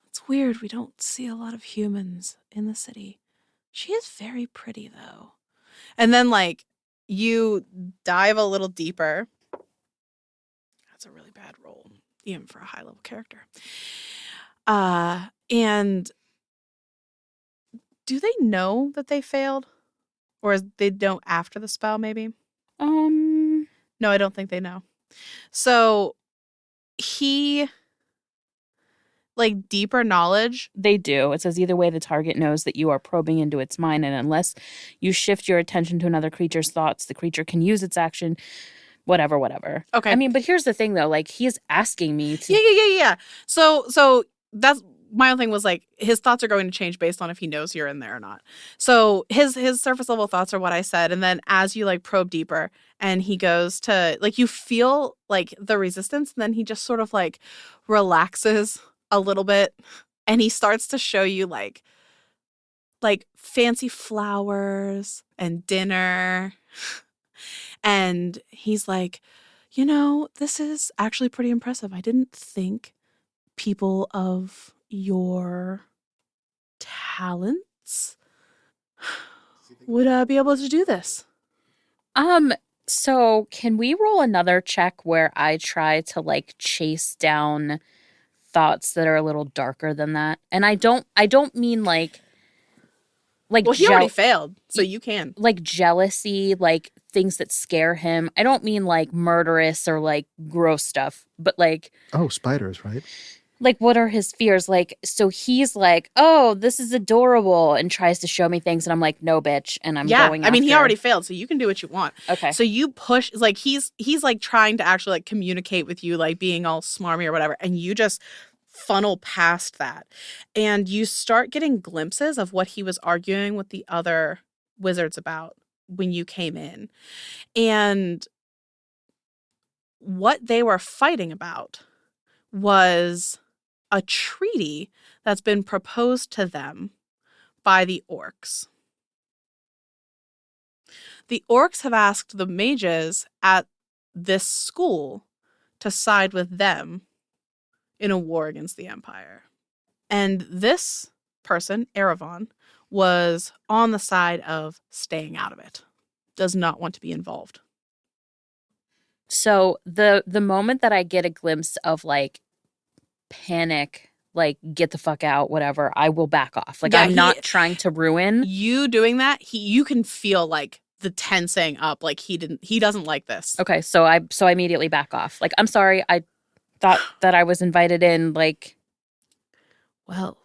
it's weird. We don't see a lot of humans in the city. She is very pretty though. And then like you dive a little deeper. That's a really bad roll, even for a high level character. And do they know that they failed? Or they don't after the spell, maybe? No, I don't think they know. So he, like, deeper knowledge. They do. It says either way, the target knows that you are probing into its mind, and unless you shift your attention to another creature's thoughts, the creature can use its action. Whatever. Okay. I mean, but here's the thing, though. Like, he's asking me to. Yeah. So that's my own thing was like his thoughts are going to change based on if he knows you're in there or not. So his surface level thoughts are what I said, and then as you like probe deeper, and he goes to like you feel like the resistance, and then he just sort of like relaxes a little bit, and he starts to show you like fancy flowers and dinner. And he's like, this is actually pretty impressive. I didn't think people of your talents would be able to do this. So can we roll another check where I try to like chase down thoughts that are a little darker than that? And I don't mean like Well, he already failed, so you can. Like jealousy, like things that scare him. I don't mean like murderous or like gross stuff, but like spiders, right? Like, what are his fears? Like, so he's like, oh, this is adorable, and tries to show me things, and I'm like, no, bitch, and I'm going after. I mean, he already failed, so you can do what you want. Okay. So you push, like, he's like trying to actually like communicate with you, like being all smarmy or whatever, and you just funnel past that. And you start getting glimpses of what he was arguing with the other wizards about when you came in. And what they were fighting about was a treaty that's been proposed to them by the orcs. The orcs have asked the mages at this school to side with them in a war against the Empire. And this person, Erevan, was on the side of staying out of it. Does not want to be involved. So the moment that I get a glimpse of like panic, like get the fuck out, whatever, I will back off. Like, I'm not trying to ruin. You doing that, you can feel like the tensing up, like he doesn't like this. Okay, so I immediately back off. Like, I'm sorry, I thought that I was invited in, like. Well,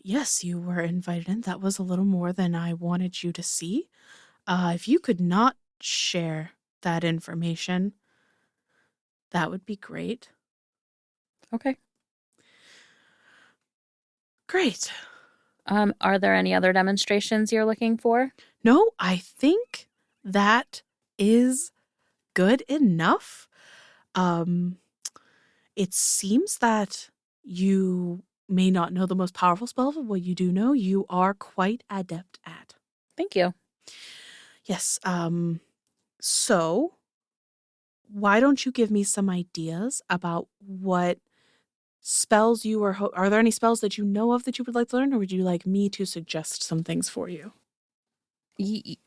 yes, you were invited in. That was a little more than I wanted you to see. If you could not share that information, that would be great. Okay. Great. Are there any other demonstrations you're looking for? No, I think that is good enough. It seems that you may not know the most powerful spells, but what you do know, you are quite adept at. Thank you. Yes. So why don't you give me some ideas about what spells you are there any spells that you know of that you would like to learn, or would you like me to suggest some things for you? Maybe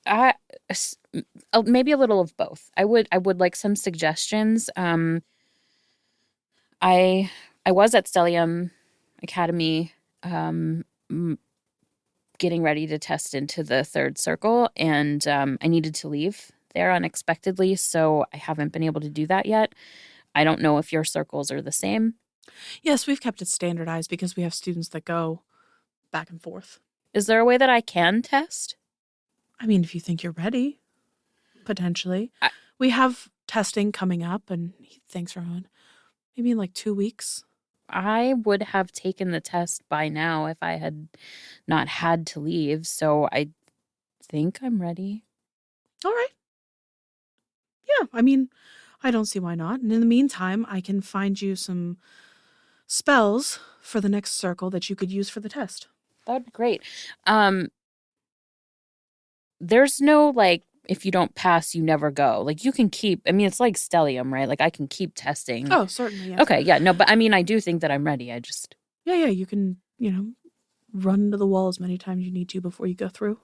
a little of both. I would like some suggestions. I was at Stellium Academy getting ready to test into the third circle, and I needed to leave there unexpectedly, so I haven't been able to do that yet. I don't know if your circles are the same. Yes, we've kept it standardized because we have students that go back and forth. Is there a way that I can test? I mean, if you think you're ready, potentially. We have testing coming up, and thanks, Rowan. Maybe in like 2 weeks. I would have taken the test by now if I had not had to leave, so think I'm ready. All right. Yeah, I mean, I don't see why not. And in the meantime, I can find you some spells for the next circle that you could use for the test. That would be great. There's no, like, if you don't pass, you never go. Like, you can keep, I mean, it's like Stellium, right? Like, I can keep testing. Oh, certainly, yes. Okay, yeah, no, but I mean, I do think that I'm ready. I just... Yeah, you can, run into the wall as many times you need to before you go through.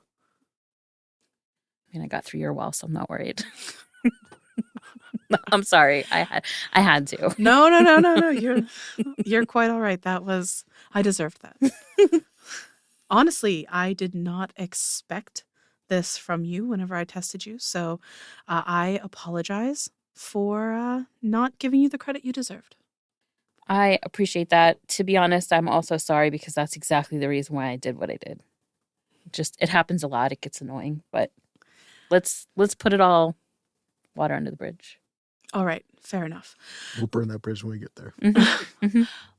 I mean, I got through your wall, so I'm not worried. I'm sorry. I had to. No. You're quite all right. I deserved that. Honestly, I did not expect this from you whenever I tested you, so I apologize for not giving you the credit you deserved. I appreciate that. To be honest, I'm also sorry because that's exactly the reason why I did what I did. Just, it happens a lot. It gets annoying, but let's put it all water under the bridge. All right, fair enough. We'll burn that bridge when we get there.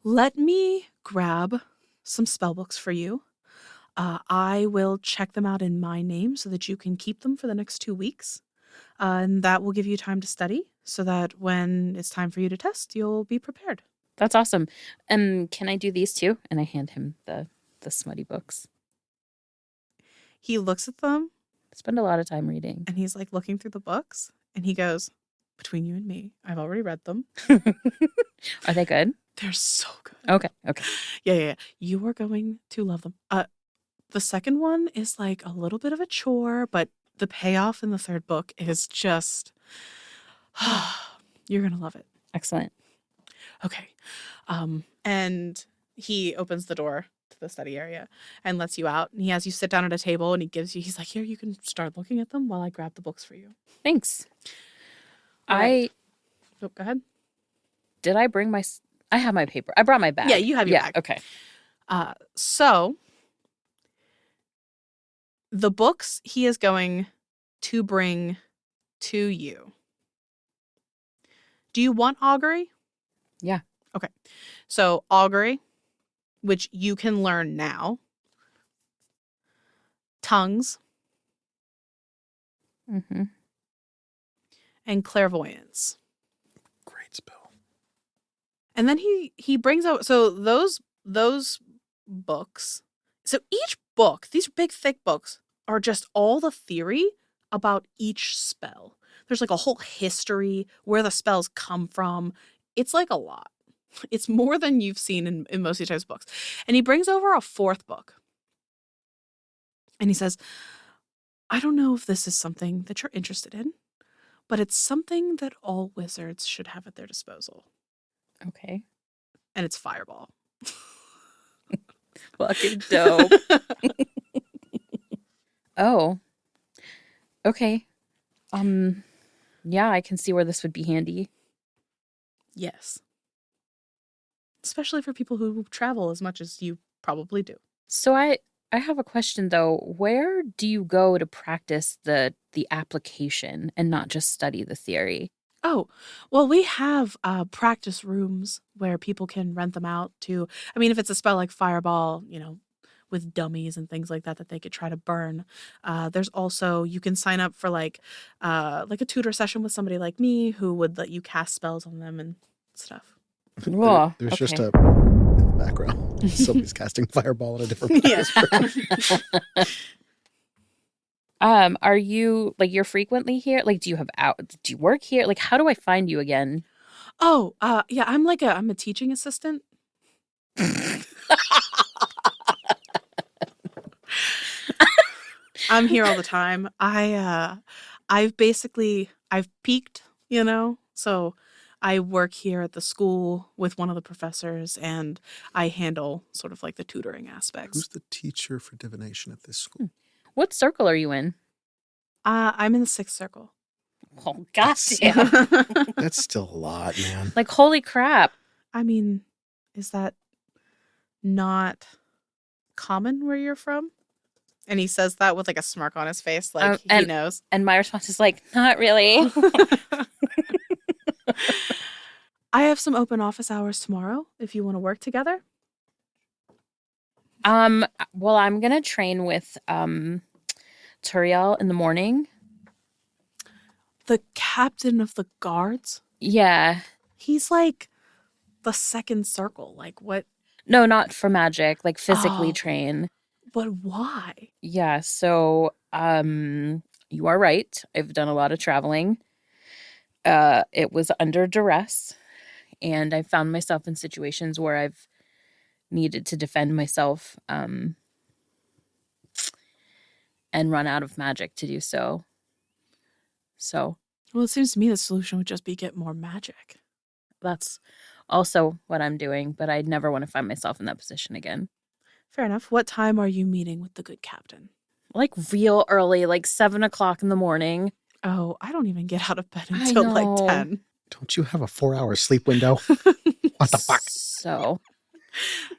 Let me grab some spell books for you. I will check them out in my name so that you can keep them for the next 2 weeks. And that will give you time to study so that when it's time for you to test, you'll be prepared. That's awesome. Can I do these too? And I hand him the smutty books. He looks at them. Spend a lot of time reading. And he's like looking through the books. And he goes, between you and me, I've already read them. Are they good? They're so good. Okay. Yeah. You are going to love them. The second one is like a little bit of a chore, but the payoff in the third book is just, you're going to love it. Excellent. Okay. And he opens the door to the study area and lets you out. And he has you sit down at a table and he's like, here, you can start looking at them while I grab the books for you. Thanks. Right. Go ahead. Did I bring I have my paper. I brought my bag. Yeah, you have your bag. Okay. So the books he is going to bring to you. Do you want augury? Yeah. Okay. So augury, which you can learn now. Tongues. Mm-hmm. And clairvoyance. Great spell. And then he brings out, so those books. So each book, these big thick books, are just all the theory about each spell. There's like a whole history, where the spells come from. It's like a lot. It's more than you've seen in most of these types of books. And he brings over a fourth book. And he says, I don't know if this is something that you're interested in, but it's something that all wizards should have at their disposal. Okay. And it's Fireball. Fucking dope. Oh. Okay. Yeah, I can see where this would be handy. Yes. Especially for people who travel as much as you probably do. So I have a question though. Where do you go to practice the application and not just study the theory? Oh, well, we have practice rooms where people can rent them out to, I mean, if it's a spell like Fireball, with dummies and things like that they could try to burn. There's also, you can sign up for like a tutor session with somebody like me who would let you cast spells on them and stuff. There's just in the background, somebody's casting Fireball in a different place. Are you, like, you're frequently here? Like, do you work here? Like, how do I find you again? Oh, yeah, I'm a teaching assistant. I'm here all the time. I've peaked, so I work here at the school with one of the professors and I handle sort of like the tutoring aspects. Who's the teacher for divination at this school? What circle are you in? I'm in the 6th circle. Oh, goddamn. That's still a lot, man. Like, holy crap. I mean, is that not common where you're from? And he says that with like a smirk on his face, like he knows. And my response is like, not really. I have some open office hours tomorrow if you want to work together. Well, I'm gonna train with Turiel in the morning. The captain of the guards? Yeah. He's like the second circle. Like what? No, not for magic, like physically Oh, train. but why? Yeah, so you are right. I've done a lot of traveling. It was under duress, and I found myself in situations where I've needed to defend myself and run out of magic to do so. So Well, it seems to me the solution would just be get more magic. that's also what I'm doing, but I'd never want to find myself in that position again. Fair enough. What time are you meeting with the good captain? Like real early, like 7:00 in the morning. Oh, I don't even get out of bed I until like know. 10. Don't you have a 4-hour sleep window? What the fuck? So,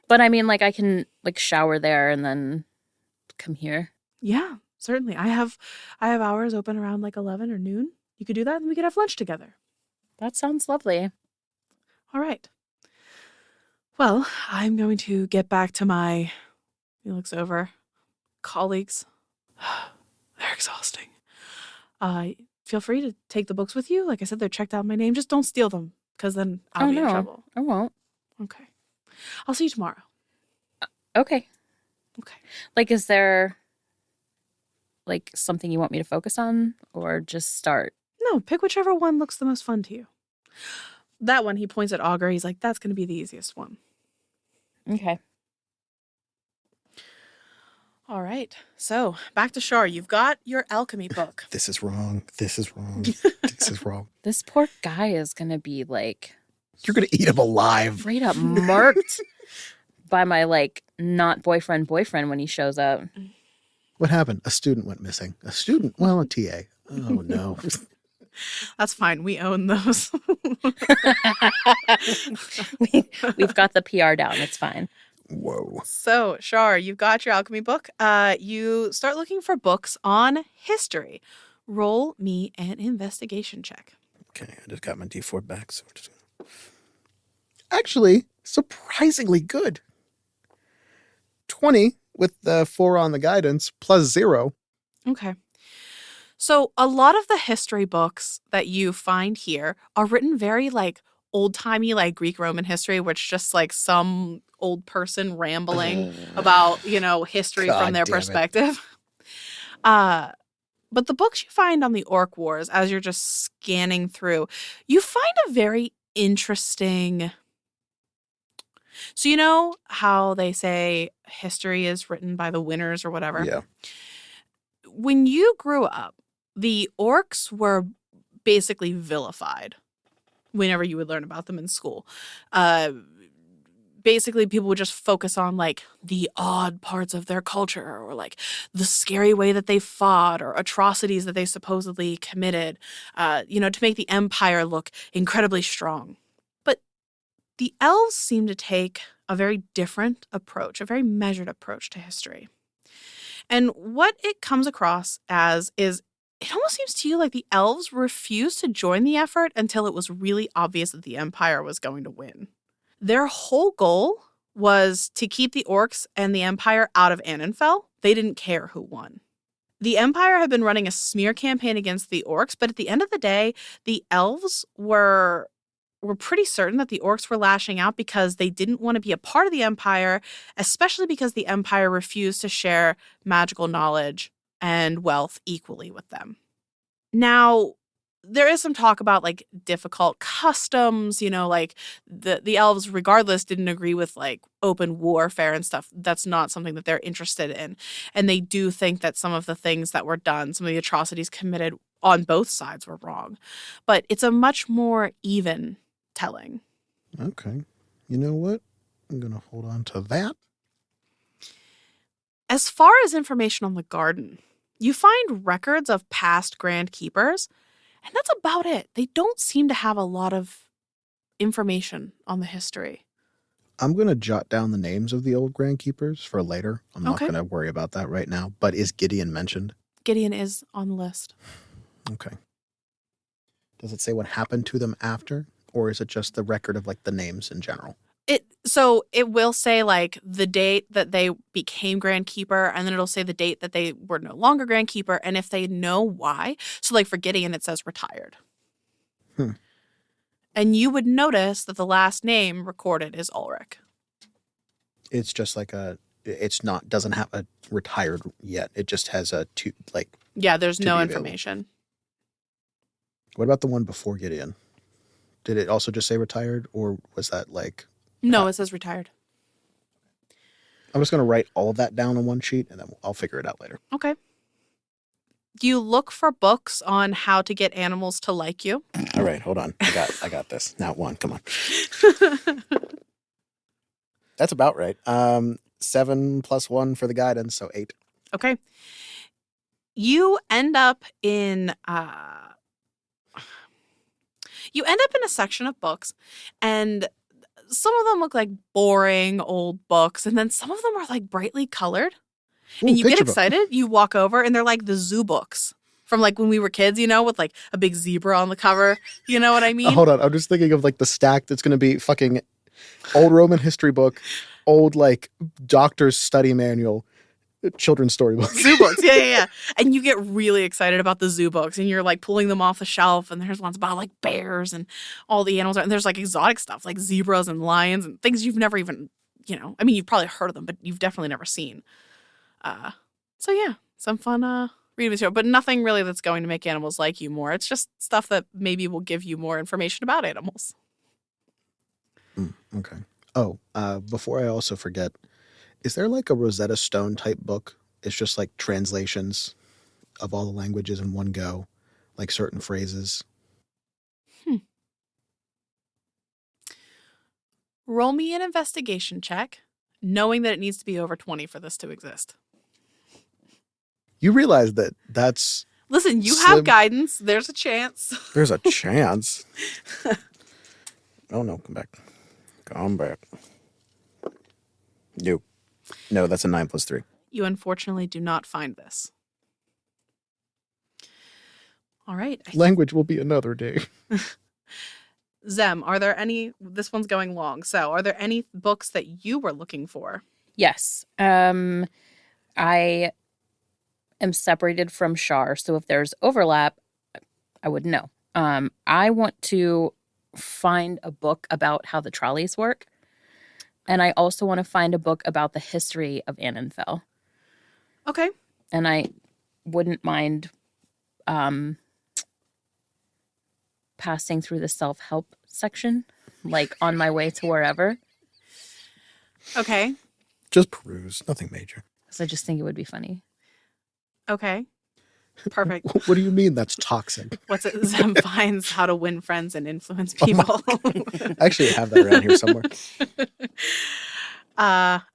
but I mean, like I can like shower there and then come here. Yeah, certainly. I have hours open around like 11 or noon. You could do that and we could have lunch together. That sounds lovely. All right. Well, I'm going to get back to my, he looks over, colleagues. They're exhausting. Feel free to take the books with you. Like I said, they're checked out in my name. Just don't steal them because then I'll be in trouble. I won't. Okay. I'll see you tomorrow. Okay. Okay. Like, is there like something you want me to focus on or just start? No, pick whichever one looks the most fun to you. That one, he points at Augur. He's like, that's going to be the easiest one. Okay. All right. So back to Char. You've got your alchemy book. This is wrong. This is wrong. This is wrong. This poor guy is going to be like You're going to eat him alive. straight up marked by my like not boyfriend when he shows up. What happened? A student went missing. A student? Well, a TA. Oh, no. That's fine. We own those. We've got the PR down. It's fine. Whoa. So, Char, you've got your alchemy book. You start looking for books on history. Roll me an investigation check. Okay, I just got my D4 back. So actually, surprisingly good. 20 with the 4 on the guidance plus 0. Okay. So a lot of the history books that you find here are written very like old-timey, like Greek Roman history, where it's just like some old person rambling about, history God from their damn it. perspective. But the books you find on the Orc Wars, as you're just scanning through, you find a very interesting. So you know how they say history is written by the winners or whatever? Yeah. When you grew up, the orcs were basically vilified whenever you would learn about them in school. Basically, people would just focus on like the odd parts of their culture or like the scary way that they fought or atrocities that they supposedly committed, to make the empire look incredibly strong. But the elves seem to take a very different approach, a very measured approach to history. And what it comes across as is it almost seems to you like the elves refused to join the effort until it was really obvious that the Empire was going to win. Their whole goal was to keep the orcs and the Empire out of Anenfel. They didn't care who won. The Empire had been running a smear campaign against the orcs, but at the end of the day, the elves were pretty certain that the orcs were lashing out because they didn't want to be a part of the Empire, especially because the Empire refused to share magical knowledge and wealth equally with them. Now, there is some talk about like difficult customs, like the elves regardless didn't agree with like open warfare and stuff. That's not something that they're interested in. And they do think that some of the things that were done, some of the atrocities committed on both sides were wrong. But it's a much more even telling. Okay. You know what? I'm going to hold on to that. As far as information on the garden, you find records of past Grand Keepers, and that's about it. They don't seem to have a lot of information on the history. I'm going to jot down the names of the old Grand Keepers for later. I'm not Okay. going to worry about that right now. But is Gideon mentioned? Gideon is on the list. Okay. Does it say what happened to them after? Or is it just the record of like the names in general? So it will say like the date that they became Grand Keeper, and then it'll say the date that they were no longer Grand Keeper, and if they know why. So like for Gideon, it says retired. Hmm. And you would notice that the last name recorded is Ulrich. It's just like doesn't have a retired yet. It just has a Yeah, there's to no be available. information. What about the one before Gideon? Did it also just say retired, or was that like? No, it says retired. I'm just going to write all of that down on one sheet, and then I'll figure it out later. Okay. You look for books on how to get animals to like you. All right, hold on. I got this. Not one. Come on. That's about right. 7 + 1 for the guidance, so 8. Okay. You end up in a section of books, and some of them look like boring old books, and then some of them are like brightly colored. Ooh, and you get picture book. excited, you walk over, and they're like the zoo books from like when we were kids, with like a big zebra on the cover. You know what I mean? Hold on. I'm just thinking of like the stack that's going to be fucking old Roman history book, old like doctor's study manual, children's storybook. Zoo books, yeah. And you get really excited about the zoo books, and you're like pulling them off the shelf, and there's ones about like bears and all the animals, and there's like exotic stuff like zebras and lions and things you've never even, you've probably heard of them, but you've definitely never seen. So yeah, some fun reading material, but nothing really that's going to make animals like you more. It's just stuff that maybe will give you more information about animals. Okay. Oh, before I also forget, is there like a Rosetta Stone type book? It's just like translations of all the languages in one go, like certain phrases. Roll me an investigation check, knowing that it needs to be over 20 for this to exist. You realize that's Listen, you slim. have guidance. There's a chance. There's a chance. Oh no, come back. Come back. No, that's a 9 + 3. You unfortunately do not find this. All right. Language will be another day. Zem, are there any, this one's going long, so are there any books that you were looking for? Yes. I am separated from Char, so if there's overlap, I wouldn't know. I want to find a book about how the trolleys work, and I also want to find a book about the history of Anenfel. Okay. And I wouldn't mind passing through the self-help section, like on my way to wherever. Okay. Just peruse, nothing major. So I just think it would be funny. Okay. Perfect. What do you mean that's toxic? What's it? Zem finds how to win friends and influence people. I actually have that around here somewhere.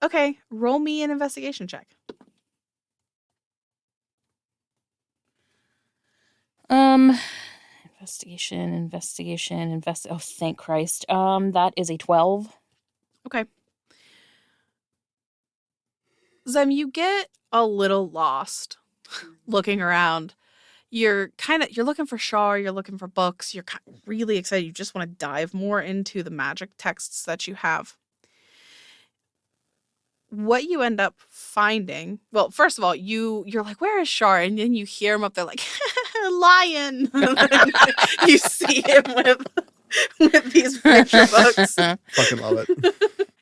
Okay. Roll me an investigation check. Investigation. Oh, thank Christ. That is a 12. Okay. Zem, you get a little lost looking around. You're looking for Char, you're looking for books, you're really excited. You just want to dive more into the magic texts that you have. What you end up finding, well, first of all, you're like, where is Char? And then you hear him up there like, lion. You see him with these picture books. Fucking love it.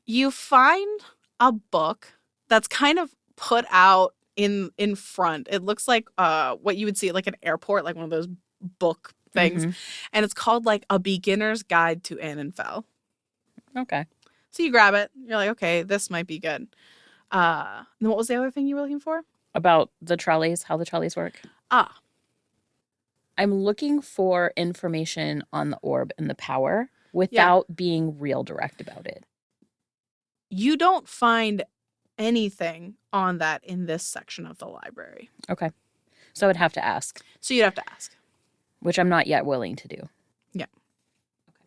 You find a book that's kind of put out in front. It looks like what you would see at like an airport, like one of those book things. Mm-hmm. And it's called like A Beginner's Guide to Anenfel. Okay. So you grab it. You're like, okay, this might be good. Then what was the other thing you were looking for? About the trolleys, how the trolleys work. I'm looking for information on the orb and the power without being real direct about it. You don't find anything on that in this section of the library. Okay. So I'd have to ask. So you'd have to ask. Which I'm not yet willing to do. Yeah. Okay.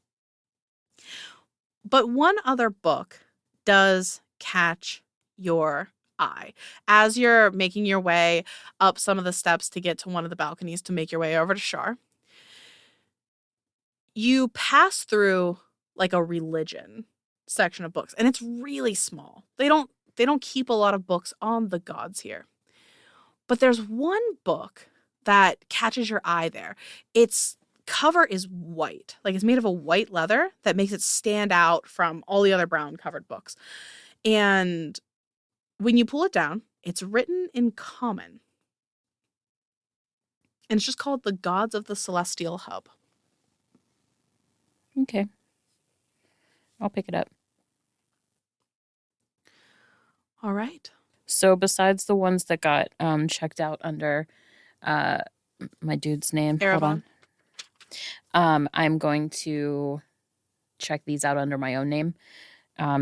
But one other book does catch your eye. As you're making your way up some of the steps to get to one of the balconies to make your way over to Char, you pass through like a religion section of books, and it's really small. They don't keep a lot of books on the gods here. But there's one book that catches your eye there. Its cover is white. Like, it's made of a white leather that makes it stand out from all the other brown covered books. And when you pull it down, it's written in common. And it's just called The Gods of the Celestial Hub. Okay. I'll pick it up. All right. So besides the ones that got checked out under my dude's name, Erebon. I'm going to check these out under my own name.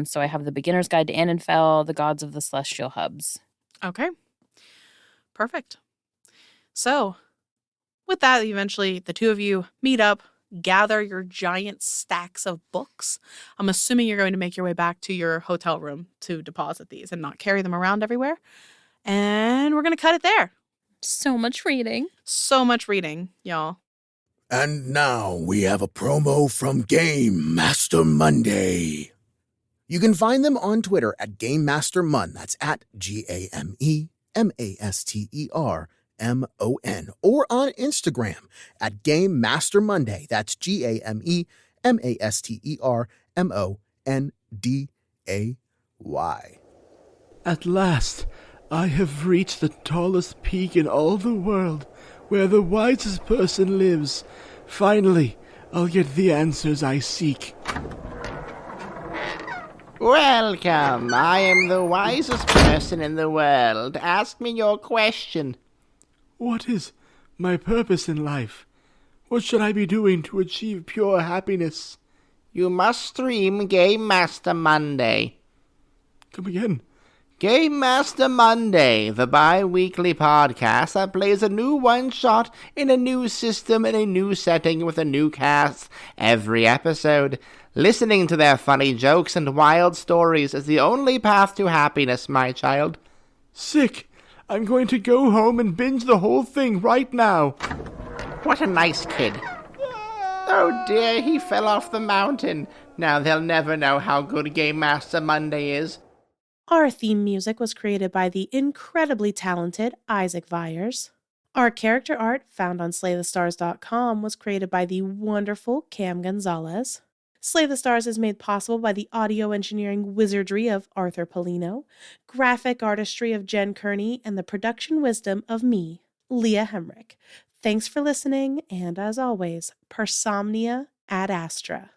So I have the Beginner's Guide to Anenfel, the Gods of the Celestial Hubs. Okay. Perfect. So with that, eventually the two of you meet up, gather your giant stacks of books. I'm assuming you're going to make your way back to your hotel room to deposit these and not carry them around everywhere. And we're going to cut it there. So much reading. So much reading, y'all. And now we have a promo from Game Master Monday. You can find them on Twitter at Game Master Mun. That's at GameMasterMon, or on Instagram at Game Master Monday. That's GameMasterMonday. At last, I have reached the tallest peak in all the world, where the wisest person lives. Finally, I'll get the answers I seek. Welcome. I am the wisest person in the world. Ask me your question. What is my purpose in life? What should I be doing to achieve pure happiness? You must stream Game Master Monday. Come again. Game Master Monday, the bi-weekly podcast that plays a new one-shot in a new system in a new setting with a new cast every episode. Listening to their funny jokes and wild stories is the only path to happiness, my child. Sick. I'm going to go home and binge the whole thing right now. What a nice kid. Oh dear, he fell off the mountain. Now they'll never know how good Game Master Monday is. Our theme music was created by the incredibly talented Isaac Vyers. Our character art, found on SlayTheStars.com, was created by the wonderful Cam Gonzalez. Slay the Stars is made possible by the audio engineering wizardry of Arthur Polino, graphic artistry of Jen Kearney, and the production wisdom of me, Leah Hemrick. Thanks for listening, and as always, per somnia ad astra.